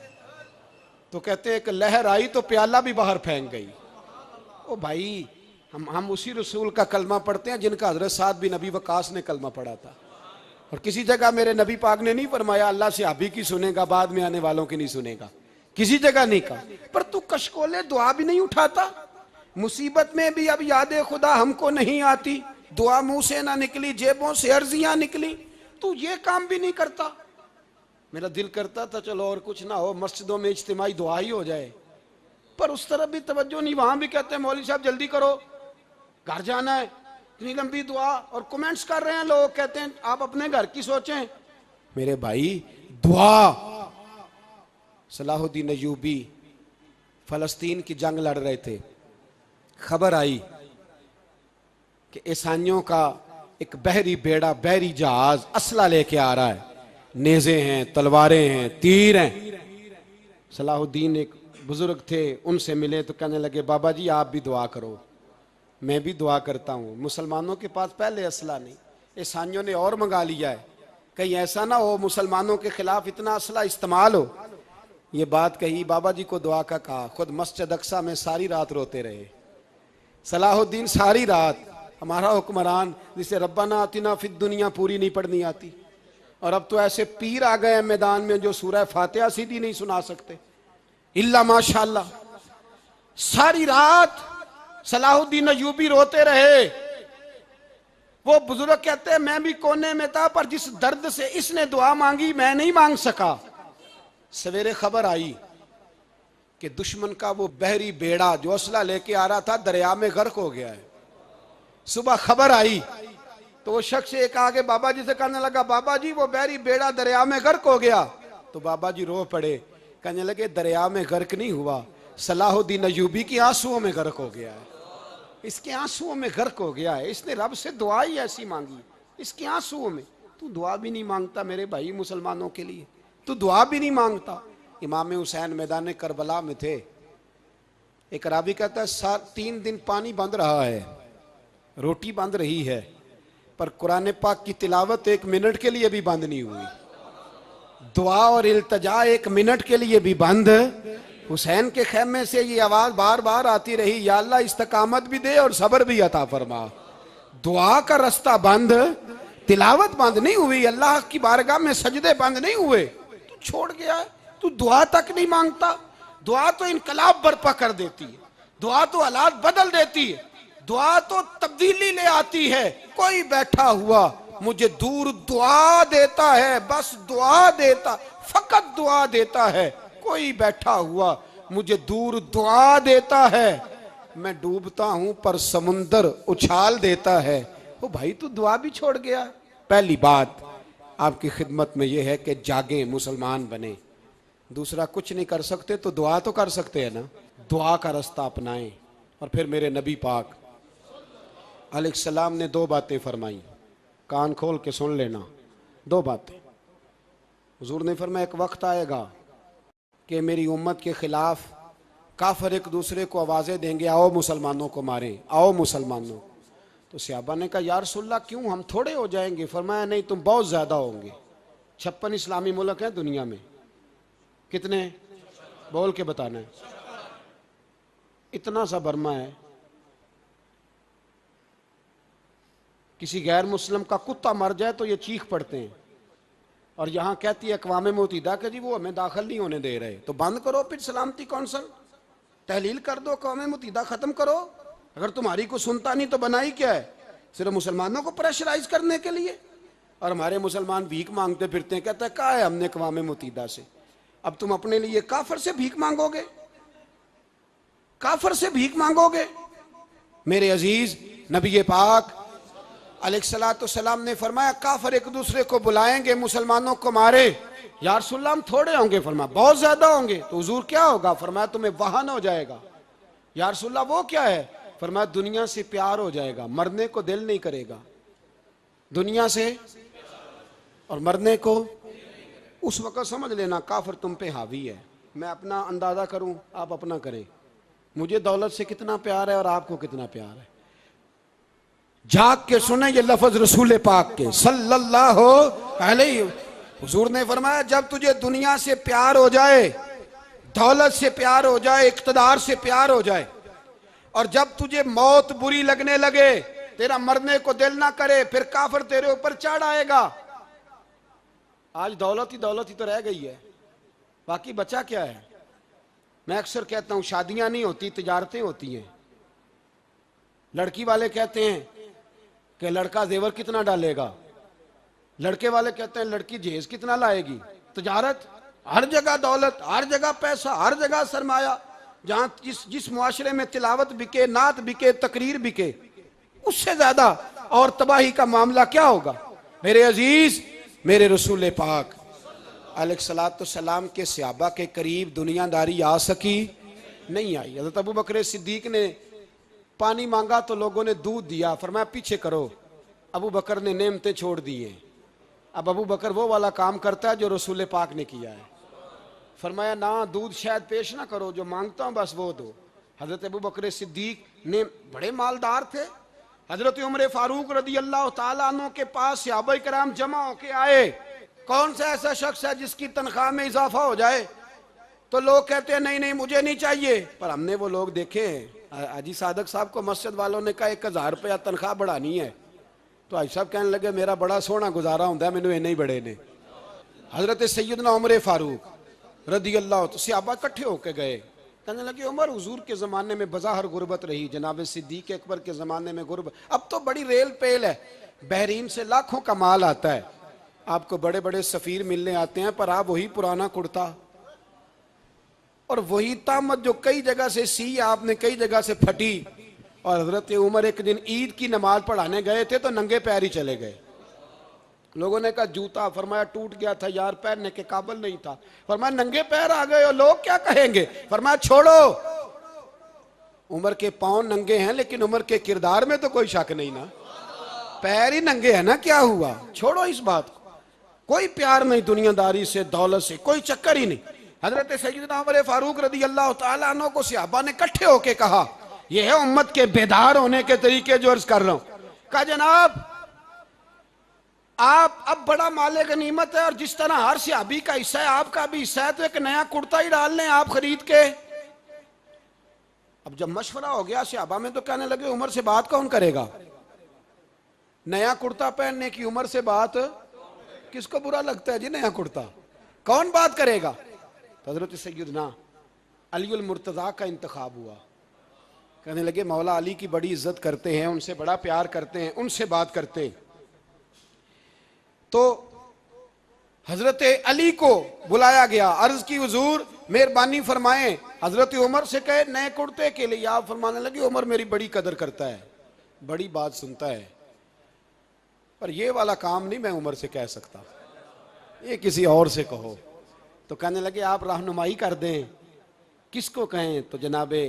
तो कहते एक लहर आई तो प्याला भी बाहर फेंक गई। ओ भाई हम उसी रसूल का कलमा पढ़ते हैं जिनका हजरत साद बिन नबी वकास ने कलमा पढ़ा था। और किसी जगह मेरे नबी पाक ने नहीं फरमाया अल्लाह से अभी की सुनेगा बाद में आने वालों की नहीं सुनेगा, किसी जगह नहीं कहा। पर तू कशकोले दुआ भी नहीं उठाता। मुसीबत में भी अब याद खुदा हमको नहीं आती, दुआ मुंह से ना निकली, जेबों से अर्जियां निकली, तू ये काम भी नहीं करता। मेरा दिल करता था चलो और कुछ ना हो, मस्जिदों में इज्तिमाई दुआ ही हो जाए, पर उस तरफ भी तवज्जो नहीं। वहां भी कहते हैं मौलवी साहब जल्दी करो घर जाना है, इतनी लंबी दुआ, और कमेंट्स कर रहे हैं लोग, कहते हैं आप अपने घर की सोचें। मेरे भाई दुआ, सलाहुद्दीन अय्यूबी फलस्तीन की जंग लड़ रहे थे, खबर आई कि ईसाइयों का एक बहरी बेड़ा, बहरी जहाज असला लेके आ रहा है, नेज़े हैं, तलवारें हैं, तीर हैं। सलाहुद्दीन एक बुजुर्ग थे, उनसे मिले तो कहने लगे बाबा जी आप भी दुआ करो। मैं भी दुआ करता हूँ। मुसलमानों के पास पहले असला नहीं, ईसाइयों ने और मंगा लिया है, कहीं ऐसा ना हो मुसलमानों के खिलाफ इतना असला इस्तेमाल हो। ये बात कही, बाबा जी को दुआ का कहा, खुद मस्जिद अक्सा में सारी रात रोते रहे। सलाहुद्दीन सारी रात, हमारा हुक्मरान जिसे रब्बाना आतिना फिद दुनिया पूरी नहीं पढ़नी आती, और अब तो ऐसे पीर आ गए मैदान में जो सूरह फातिहा सीधी नहीं सुना सकते, इल्ला माशाअल्लाह। सारी रात सलाहुद्दीन अय्यूबी रोते रहे। वो बुजुर्ग कहते हैं मैं भी कोने में था, पर जिस दर्द से इसने दुआ मांगी मैं नहीं मांग सका। सवेरे खबर आई कि दुश्मन का वो बहरी बेड़ा जो असला लेके आ रहा था दरिया में गर्क हो गया है। सुबह खबर आई तो वो शख्स एक आगे बाबा जी से कहने लगा बाबा जी वो बहरी बेड़ा दरिया में गर्क हो गया। तो बाबा जी रो पड़े, कहने लगे दरिया में गर्क नहीं हुआ, सलाहुद्दीन अय्यूबी की आंसुओं में गर्क हो गया है, इसके आंसुओं में गर्क हो गया है, इसने रब से दुआ ही ऐसी मांगी, इसके आंसुओं में। तू दुआ भी नहीं मांगता मेरे भाई मुसलमानों के लिए, तू दुआ भी नहीं मांगता। इमाम हुसैन मैदान करबला में थे, एक रावी कहता है 3 दिन पानी बंद रहा है, रोटी बंद रही है, पर कुरान पाक की तिलावत 1 मिनट के लिए भी बंद नहीं हुई, दुआ और इल्तजा 1 मिनट के लिए भी बंद हुसैन के खेमे से ये आवाज बार बार आती रही, या अल्लाह इस्तकामत भी दे और सब्र भी अता फरमा। दुआ का रास्ता बंद, तिलावत बंद नहीं हुई, अल्लाह की बारगाह में सजदे बंद नहीं हुए, तू छोड़ गया है। तू दुआ तक नहीं मांगता। दुआ तो इनकलाब बर्पा कर देती है, दुआ तो हालात बदल देती है, दुआ तो तब्दीली ले आती है। कोई बैठा हुआ मुझे दूर दुआ देता है, बस दुआ देता, फकत दुआ देता है। कोई बैठा हुआ मुझे दूर दुआ देता है, मैं डूबता हूं पर समुंदर उछाल देता है। ओ भाई तू दुआ भी छोड़ गया। पहली बात आपकी खिदमत में यह है कि जागे, मुसलमान बने। दूसरा कुछ नहीं कर सकते तो दुआ तो कर सकते हैं ना, दुआ का रास्ता अपनाएं। और फिर मेरे नबी पाक अलैहिस्सलाम ने दो बातें फरमाई, कान खोल के सुन लेना। दो बातें हुजूर ने फरमाया, एक वक्त आएगा कि मेरी उम्मत के खिलाफ काफिर एक दूसरे को आवाज़ें देंगे, आओ मुसलमानों को मारें, आओ मुसलमानों। तो सहाबा ने कहा, या रसूलल्लाह क्यों, हम थोड़े हो जाएंगे? फरमाया, नहीं तुम बहुत ज़्यादा होंगे। 56 इस्लामी मुल्क हैं दुनिया में, कितने बोल के बताना है? इतना सा बर्मा है, किसी गैर मुस्लिम का कुत्ता मर जाए तो ये चीख पड़ते हैं। और यहाँ कहती है अक़वाम मुत्तहिदा कि जी वो हमें दाखिल नहीं होने दे रहे। तो बंद करो फिर सलामती कौंसल, तहलील कर दो, अक़वाम मुत्तहिदा ख़त्म करो। अगर तुम्हारी को सुनता नहीं तो बनाई क्या है? सिर्फ मुसलमानों को प्रेशराइज करने के लिए। और हमारे मुसलमान भीख मांगते फिरते हैं, कहते हैं कहा है हमने अक़वाम मुत्तहिदा से। अब तुम अपने लिए काफिर से भीख मांगोगे, काफिर से भीख मांगोगे? मेरे अजीज नबी पाक अलैहिस्सलाम ने फरमाया, काफिर एक दूसरे को बुलाएंगे, मुसलमानों को मारे। या रसूलल्लाह हम थोड़े होंगे? फरमाया बहुत ज्यादा होंगे। तो हुजूर क्या होगा? फरमाया तुम्हें वाहन हो जाएगा। या रसूलल्लाह वो क्या है? फरमाया दुनिया से प्यार हो जाएगा, मरने को दिल नहीं करेगा। दुनिया से और मरने को, उस वक्त समझ लेना काफिर तुम पे हावी है। मैं अपना अंदाजा करूं, आप अपना करें। मुझे दौलत से कितना प्यार है और आपको कितना प्यार है। जाग के सुने ये लफ्ज रसूल पाक के सल्लल्लाहु अलैहि। हुजूर ने फरमाया जब तुझे दुनिया से प्यार हो जाए, दौलत से प्यार हो जाए, इक़्तिदार से प्यार हो जाए, और जब तुझे मौत बुरी लगने लगे, तेरा मरने को दिल ना करे, फिर काफिर तेरे ऊपर चढ़ आएगा। आज दौलत ही तो रह गई है, बाकी बचा क्या है? मैं अक्सर कहता हूं शादियां नहीं होती, तिजारतें होती हैं। लड़की वाले कहते हैं कि लड़का जेवर कितना डालेगा, लड़के वाले कहते हैं लड़की जहेज कितना लाएगी। तिजारत, हर जगह दौलत, हर जगह पैसा, हर जगह सरमाया। जहां जिस मुआशरे में तिलावत बिके, नात बिके, तकरीर बिके, उससे ज्यादा और तबाही का मामला क्या होगा? मेरे अजीज, मेरे रसूल पाक अलैहिस्सलाम के सहाबा के करीब दुनियादारी आ सकी? नहीं आई। हज़रत अबू बकर सिद्दीक ने पानी मांगा तो लोगों ने दूध दिया, फरमाया पीछे करो। अबू बकर ने नेमतें छोड़ दिए। अब अबू बकर वो वाला काम करता है जो रसूल पाक ने किया है। फरमाया ना, दूध शायद पेश ना करो, जो मांगता हूं बस वो दो। हजरत अबू बकर सिद्दीक ने बड़े मालदार थे। हजरत उमर फारूक रदी अल्लाह तआला अन्हु के पास सहाबा किराम जमा होके आए। कौन सा ऐसा शख्स है जिसकी तनख्वाह में इजाफा हो जाए? तो लोग कहते हैं नहीं नहीं मुझे नहीं चाहिए। पर हमने वो लोग देखे हैं, हाजी सादक साहब को मस्जिद वालों ने कहा 1000 रुपया तनख्वाह बढ़ानी है, तो हाजी साहब कहने लगे मेरा बड़ा सोहना गुजारा होंदा है, मैनू इन्ने ही बड़े ने। हजरत सैयदना उमर फारूक रदी अल्लाह, तो सहाबा इकट्ठे होके गए, कहने लगे उमर हुजूर के ज़माने में बज़ाहिर गुर्बत रही, जनाब सिद्दीक अकबर के ज़माने में गुर्बत, अब तो बड़ी रेल पेल है, बहरीन से लाखों का माल आता है, आपको बड़े बड़े सफ़ीर मिलने आते हैं, पर आप वही पुराना कुर्ता और वही तामत जो कई जगह से सी आपने, कई जगह से फटी। और हजरत उमर एक दिन ईद की नमाज पढ़ाने गए थे तो नंगे पैर ही चले गए। लोगों ने कहा जूता, फरमाया टूट गया था यार, पहनने के काबिल नहीं था। फरमाया नंगे पैर आ गए हो, लोग क्या कहेंगे? फरमाया छोड़ो, उमर के पांव नंगे हैं लेकिन उमर के किरदार में तो कोई शक नहीं ना, पैर ही नंगे है ना, क्या हुआ? छोड़ो इस बात को। कोई प्यार नहीं दुनियादारी से, दौलत से, कोई चक्कर ही नहीं। हजरत सैयदना उमर फारूक रदी अल्लाह तआला अन्हु को सहाबा ने इकट्ठे होके कहा, यह है उम्मत के बेदार होने के तरीके जो अर्ज कर रहा हूं। कहा जनाब आप अब बड़ा माले गनीमत है, और जिस तरह हर सहाबी का हिस्सा है आपका भी हिस्सा है, तो एक नया कुर्ता ही डाल लें आप खरीद के। अब जब मशवरा हो गया सहाबा में, तो कहने लगे उमर से बात कौन करेगा? नया कुर्ता पहनने की उम्र से बात किसको बुरा लगता है जी? नया कुर्ता कौन बात करेगा? तो हजरत सैयदना अली उल मुर्तज़ा का इंतखाब हुआ। कहने लगे मौला अली की बड़ी इज्जत करते हैं, उनसे बड़ा प्यार करते हैं, उनसे बात करते हैं। तो हजरत अली को बुलाया गया, अर्ज की हुजूर मेहरबानी फरमाएं, हजरत उमर से कहे नए कुर्ते के लिए। आप फरमाने लगे उमर मेरी बड़ी कदर करता है, बड़ी बात सुनता है, पर ये वाला काम नहीं मैं उमर से कह सकता, ये किसी और से कहो। तो कहने लगे आप रहनुमाई कर दें, किसको कहें? तो जनाबे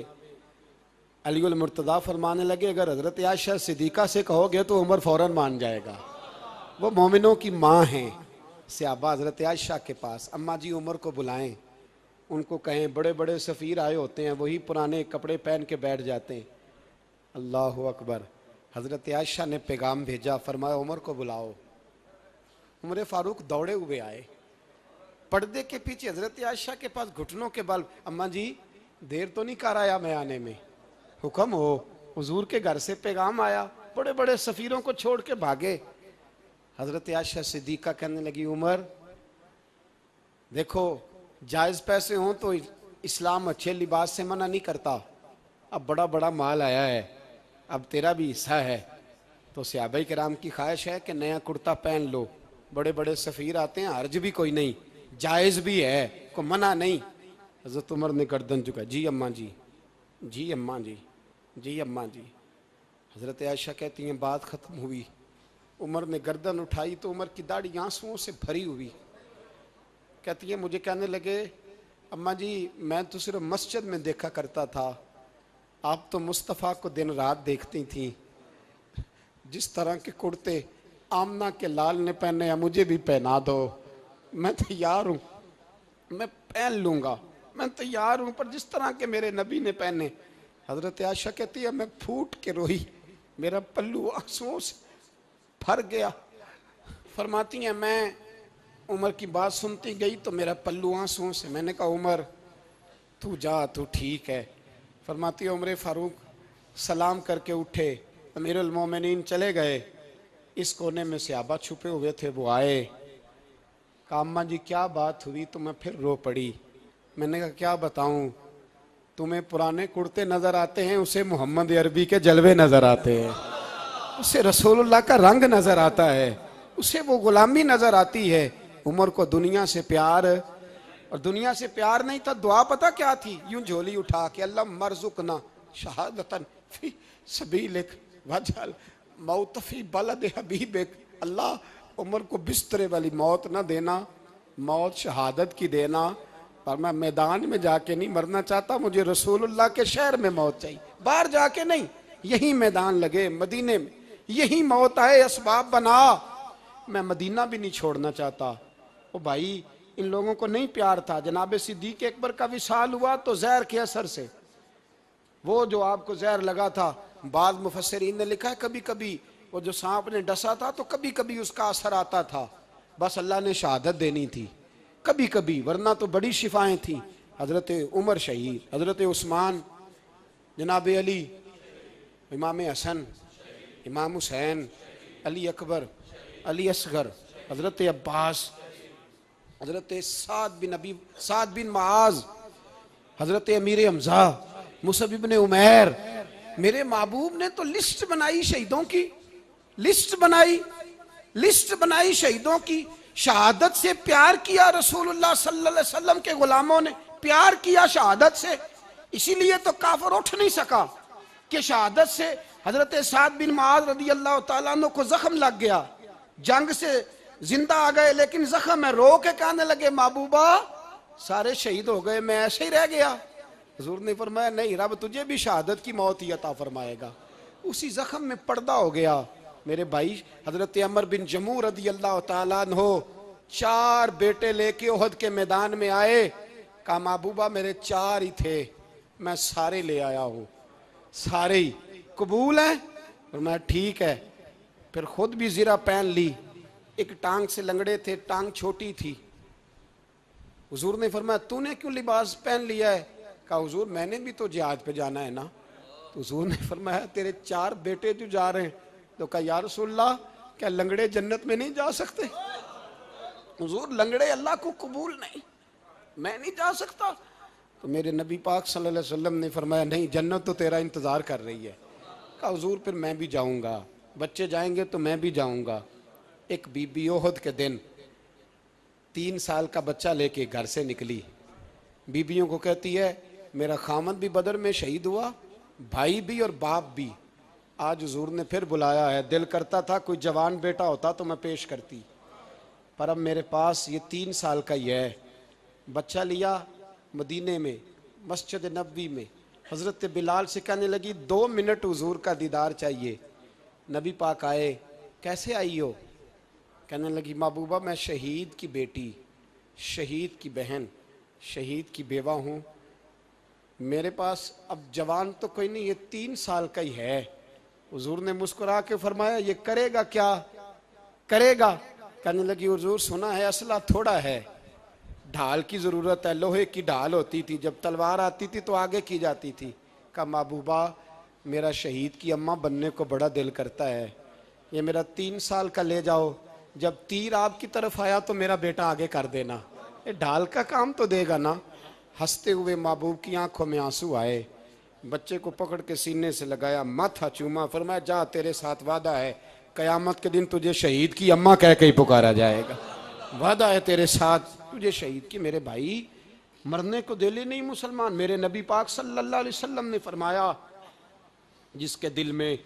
अली उल मुर्तज़ा फरमाने लगे अगर हजरत आयशा सिद्दीक़ा से कहोगे तो उमर फौरन मान जाएगा, वो मोमिनों की माँ हैं। सहाबा हजरत आयशा के पास, अम्मा जी उमर को बुलाएं, उनको कहें बड़े बड़े सफ़ीर आए होते हैं, वही पुराने कपड़े पहन के बैठ जाते हैं। अल्लाह अकबर। हजरत आयशा ने पैगाम भेजा, फरमाया उमर को बुलाओ। उमर फारूक दौड़े हुए आए, पर्दे के पीछे हजरत आयशा के पास घुटनों के बल, अम्मा जी देर तो नहीं कर आया मैं आने में? हुक्म हो, हुजूर के घर से पैगाम आया, बड़े बड़े सफ़ीरों को छोड़ के भागे। हजरत आयशा सिद्दीक़ा कहने लगी उमर देखो जायज़ पैसे हों तो इस्लाम अच्छे लिबास से मना नहीं करता, अब बड़ा बड़ा माल आया है, अब तेरा भी हिस्सा है, तो सहाबाए किराम की ख्वाहिश है कि नया कुर्ता पहन लो, बड़े बड़े सफ़ीर आते हैं, हर्ज भी कोई नहीं, जायज़ भी है, को मना नहीं। हज़रत उमर ने गर्दन झुका, जी अम्मा जी, जी अम्मा जी, जी अम्मा जी। हज़रत आयशा कहती हैं बात ख़त्म हुई, उमर ने गर्दन उठाई तो उमर की दाढ़ी आंसुओं से भरी हुई। कहती है मुझे कहने लगे अम्मा जी मैं तो सिर्फ मस्जिद में देखा करता था, आप तो मुस्तफ़ा को दिन रात देखती थी, जिस तरह के कुर्ते आमना के लाल ने पहने हैं मुझे भी पहना दो, मैं तैयार हूँ, मैं पहन लूँगा, मैं तैयार हूँ, पर जिस तरह के मेरे नबी ने पहने। हज़रत आयशा कहती है मैं फूट के रोई, मेरा पल्लू आंसुओं से भर गया। फरमाती हैं मैं उमर की बात सुनती गई तो मेरा पल्लू आंसुओं से, मैंने कहा उमर तू जा, तू ठीक है। फरमाती है उमर फारूक सलाम करके उठे, अमीरुल मोमिनीन चले गए, इस कोने में सहाबा छुपे हुए थे, वो आए, कहा अम्मा जी क्या बात हुई? तो मैं फिर रो पड़ी। मैंने कहा क्या बताऊं, तुम्हें पुराने कुर्ते नजर आते हैं, उसे मोहम्मद अरबी के जलवे नजर आते हैं, उसे रसूलुल्लाह का रंग नजर आता है, उसे वो गुलामी नजर आती है। उमर को दुनिया से प्यार, और दुनिया से प्यार नहीं था, दुआ पता क्या थी? यूं झोली उठा के अल्लाह मरजुकना शहादतन फी सबीलिक वजल मौत फी बलद हबीबिक, अल्लाह उमर को बिस्तरे वाली मौत ना देना, मौत शहादत की देना, पर मैं मैदान में जाके नहीं मरना चाहता, मुझे रसूलुल्लाह के शहर में मौत चाहिए, बाहर जाके नहीं, यही मैदान लगे मदीने में, यही मौत आए, असबाब बना, मैं मदीना भी नहीं छोड़ना चाहता। ओ भाई इन लोगों को नहीं प्यार था। जनाब सिद्दीक अकबर का विसाल हुआ तो जहर के असर से, वो जो आपको जहर लगा था, बाद मुफस्सिरीन ने लिखा है कभी कभी वो जो सांप ने डसा था तो कभी कभी उसका असर आता था, बस अल्लाह ने शहादत देनी थी कभी कभी, वरना तो बड़ी शिफाएं थी। हजरत उमर शहीद, हजरत उस्मान, जनाब अली, इमाम हसन, इमाम हुसैन, अली अकबर, अली असगर, हजरत अब्बास, हजरत साद बिन माज, हजरत अमीर हमजा, मुसअब इब्ने उमैर। मेरे महबूब ने तो लिस्ट बनाई शहीदों की, लिस्ट बनाई शहीदों की। शहादत से प्यार किया रसूलुल्लाह सल्लल्लाहु अलैहि वसल्लम के गुलामों ने, प्यार किया शहादत से, इसीलिए तो काफिर उठ नहीं सका कि शहादत से हजरत साद बिन माज रदी अल्लाह तआला अन्हु को जख्म लग गया, जंग से जिंदा आ गए लेकिन जख्म है, रो के कहने लगे महबूबा सारे शहीद हो गए, मैं ऐसे ही रह गया। हुजूर ने फरमाया नहीं, रब तुझे भी शहादत की मौत ही अता फरमाएगा। उसी जख्म में पर्दा हो गया। मेरे भाई हजरत अमर बिन जमू रदी अल्लाह तआला अन्हु 4 बेटे लेके ओहद के मैदान में आए, कहा महबूबा मेरे 4 ही थे, मैं सारे ले आया हूँ, सारे ही कबूल हैं? और मैं ठीक है। फिर खुद भी ज़रा पहन ली, एक टांग से लंगड़े थे, टांग छोटी थी। हुजूर ने फरमाया तूने क्यों लिबास पहन लिया है? कहा हुजूर मैंने भी तो जिहाद पे जाना है ना। तो हुजूर ने फरमाया तेरे 4 बेटे जो जा रहे हैं। तो कहा या रसूलल्लाह क्या लंगड़े जन्नत में नहीं जा सकते? हुजूर लंगड़े अल्लाह को कबूल नहीं, मैं नहीं जा सकता। तो मेरे नबी पाक सल्लल्लाहु अलैहि वसल्लम ने फरमाया नहीं, जन्नत तो तेरा इंतज़ार कर रही है। कहा हुजूर फिर मैं भी जाऊँगा, बच्चे जाएंगे तो मैं भी जाऊँगा। एक बीबी ओहद के दिन 3 साल का बच्चा लेके घर से निकली। बीबियों को कहती है मेरा खामद भी बदर में शहीद हुआ, भाई भी और बाप भी। आज हुजूर ने फिर बुलाया है, दिल करता था कोई जवान बेटा होता तो मैं पेश करती, पर अब मेरे पास ये 3 साल का ही है। बच्चा लिया, मदीने में मस्जिद नबवी में हज़रत बिलाल से कहने लगी 2 मिनट हुजूर का दीदार चाहिए। नबी पाक आए, कैसे आई हो? कहने लगी महबूबा मैं शहीद की बेटी, शहीद की बहन, शहीद की बेवा हूँ, मेरे पास अब जवान तो कोई नहीं, ये 3 साल का ही है। हुजूर ने मुस्कुरा के फरमाया ये करेगा क्या? करेगा? कहने लगी हुजूर सुना है असला थोड़ा है, ढाल की ज़रूरत है, लोहे की ढाल होती थी, जब तलवार आती थी तो आगे की जाती थी। कहा महबूबा मेरा शहीद की अम्मा बनने को बड़ा दिल करता है, ये मेरा 3 साल का ले जाओ, जब तीर आपकी तरफ आया तो मेरा बेटा आगे कर देना, ये ढाल का काम तो देगा ना। हंसते हुए महबूब की आंखों में आंसू आए, बच्चे को पकड़ के सीने से लगाया, माथा चूमा, फरमाया जा तेरे साथ वादा है, कयामत के दिन तुझे शहीद की अम्मा कह के ही पुकारा जाएगा। वादा है तेरे साथ, तुझे शहीद की। मेरे भाई मरने को दिल ही नहीं मुसलमान। मेरे नबी पाक सल्लल्लाहु अलैहि वसल्लम ने फरमाया जिसके दिल में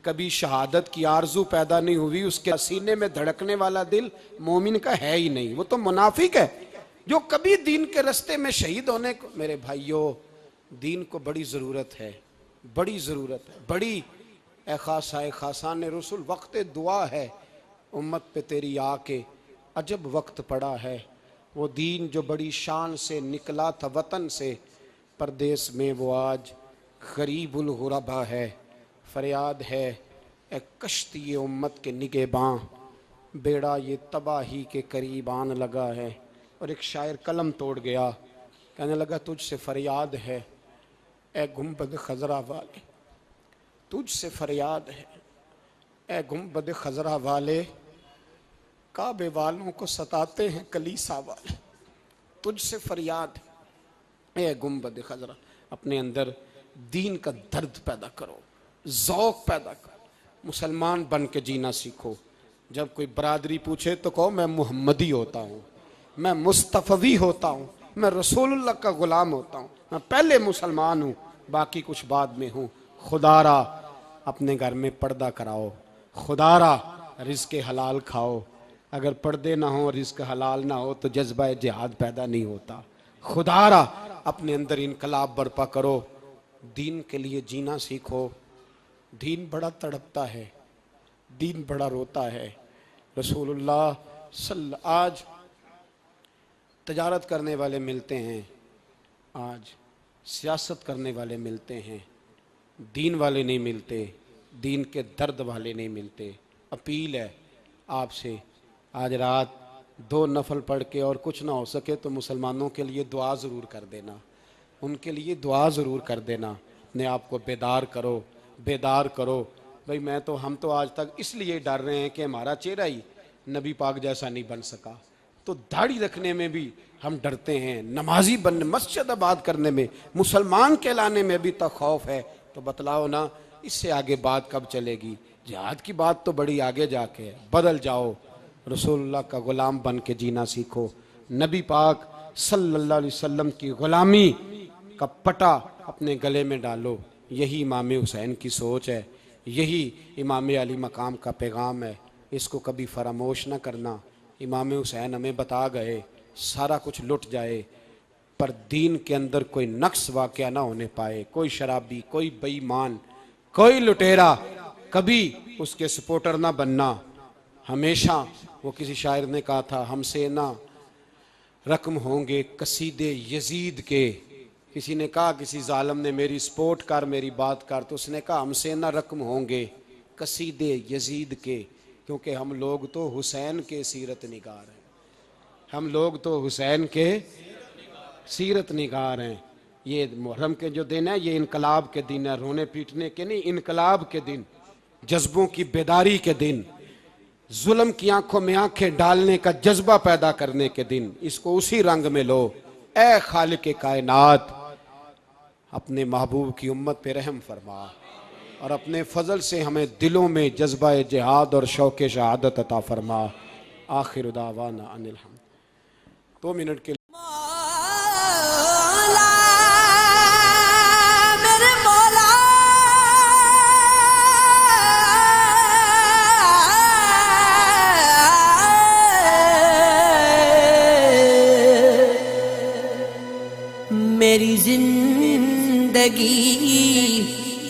कभी शहादत की आरजू पैदा नहीं हुई, उसके सीने में धड़कने वाला दिल मोमिन का है ही नहीं, वो तो मुनाफिक है। जो कभी दीन के रास्ते में शहीद होने को, मेरे भाइयों दीन को बड़ी ज़रूरत है, बड़ी ज़रूरत है, बड़ी। ए खासान रसूल वक्त दुआ है, उम्मत पे तेरी आके अजब वक्त पड़ा है। वो दीन जो बड़ी शान से निकला था वतन से परदेश में, वो आज गरीबुल गुरबा है। फरियाद है ए कश्ती उम्मत के निगहबां, बेड़ा ये तबाही के करीब आन लगा है। और एक शायर कलम तोड़ गया, कहने लगा तुझसे फरियाद है ए गुंबद खजरा वाले, तुझसे फरियाद है ए गुंबद खजरा वाले, काबे वालों को सताते हैं कलीसा वाले। तुझसे फरियाद ए गुंबद खजरा। अपने अंदर दीन का दर्द पैदा करो, ज़ौक़ पैदा करो, मुसलमान बन के जीना सीखो। जब कोई बरादरी पूछे तो कहो मैं मुहम्मदी होता हूँ, मैं मुस्तफ़वी होता हूँ, मैं रसूलुल्लाह का ग़ुलाम होता हूँ, मैं पहले मुसलमान हूँ, बाकी कुछ बाद में हूँ। खुदारा अपने घर में पर्दा कराओ, खुदारा रिज़्क़ हलाल खाओ। अगर पर्दे ना हो, रिज़्क़ हलाल ना हो तो जज्बा जिहाद पैदा नहीं होता। खुदारा अपने अंदर इनकलाब बर्पा करो, दीन के लिए जीना सीखो। दीन बड़ा तड़पता है, दीन बड़ा रोता है। रसूलुल्लाह आज तजारत करने वाले मिलते हैं, आज सियासत करने वाले मिलते हैं, दीन वाले नहीं मिलते, दीन के दर्द वाले नहीं मिलते। अपील है आपसे, आज रात 2 नफल पढ़ के और कुछ ना हो सके तो मुसलमानों के लिए दुआ ज़रूर कर देना, उनके लिए दुआ ज़रूर कर देना। अपने आप को बेदार करो, बेदार करो। भाई मैं तो, हम तो आज तक इसलिए डर रहे हैं कि हमारा चेहरा ही नबी पाक जैसा नहीं बन सका, तो दाढ़ी रखने में भी हम डरते हैं, नमाजी बनने, मस्जिद आबाद करने में, मुसलमान कहलाने में भी तो खौफ है। तो बतलाओ ना, इससे आगे बात कब चलेगी? जिहाद की बात तो बड़ी आगे जाके है। बदल जाओ, रसूलुल्लाह का ग़ुलाम बन के जीना सीखो। नबी पाक सल्लल्लाहु अलैहि वसल्लम की ग़ुलामी का पटा अपने गले में डालो। यही इमाम हुसैन की सोच है, यही इमाम अली मकाम का पैगाम है। इसको कभी फरामोश ना करना। इमाम हुसैन हमें बता गए, सारा कुछ लुट जाए पर दीन के अंदर कोई नक्स वाक़या ना होने पाए। कोई शराबी, कोई बेईमान, कोई लुटेरा कभी उसके सपोर्टर ना बनना। हमेशा, वो किसी शायर ने कहा था, हमसे ना रकम होंगे कसीदे यजीद के। किसी ने कहा, किसी जालिम ने, मेरी सपोर्ट कर, मेरी बात कर, तो उसने कहा हमसे ना रकम होंगे कसीदे यजीद के। क्योंकि हम लोग तो हुसैन के सीरत निगार हैं, हम लोग तो हुसैन के सीरत निगार हैं। ये मुहर्रम के जो दिन है ये इनकलाब के दिन है, रोने पीटने के नहीं, इनकलाब के दिन, जज्बों की बेदारी के दिन, जुल्म की आंखों में आंखें डालने का जज्बा पैदा करने के दिन। इसको उसी रंग में लो। ए खालिक कायनात, अपने महबूब की उम्मत पे रहम फरमा और अपने फजल से हमें दिलों में जज्बा जिहाद और शौक़ शहादत अता फरमा। आखिर दावाना अनिल हम्द। 2 मिनट के मेरी जिंदगी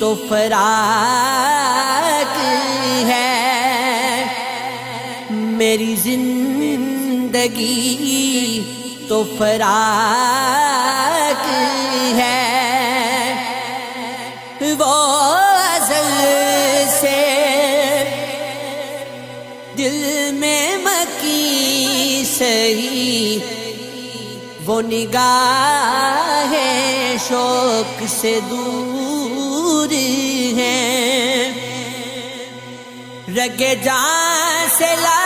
तो फराक है, मेरी जिंदगी तो फराक है। वो अज़ल से दिल में मकी सही, वो निगाहें शौक से दूर हैं। रगे जान से ला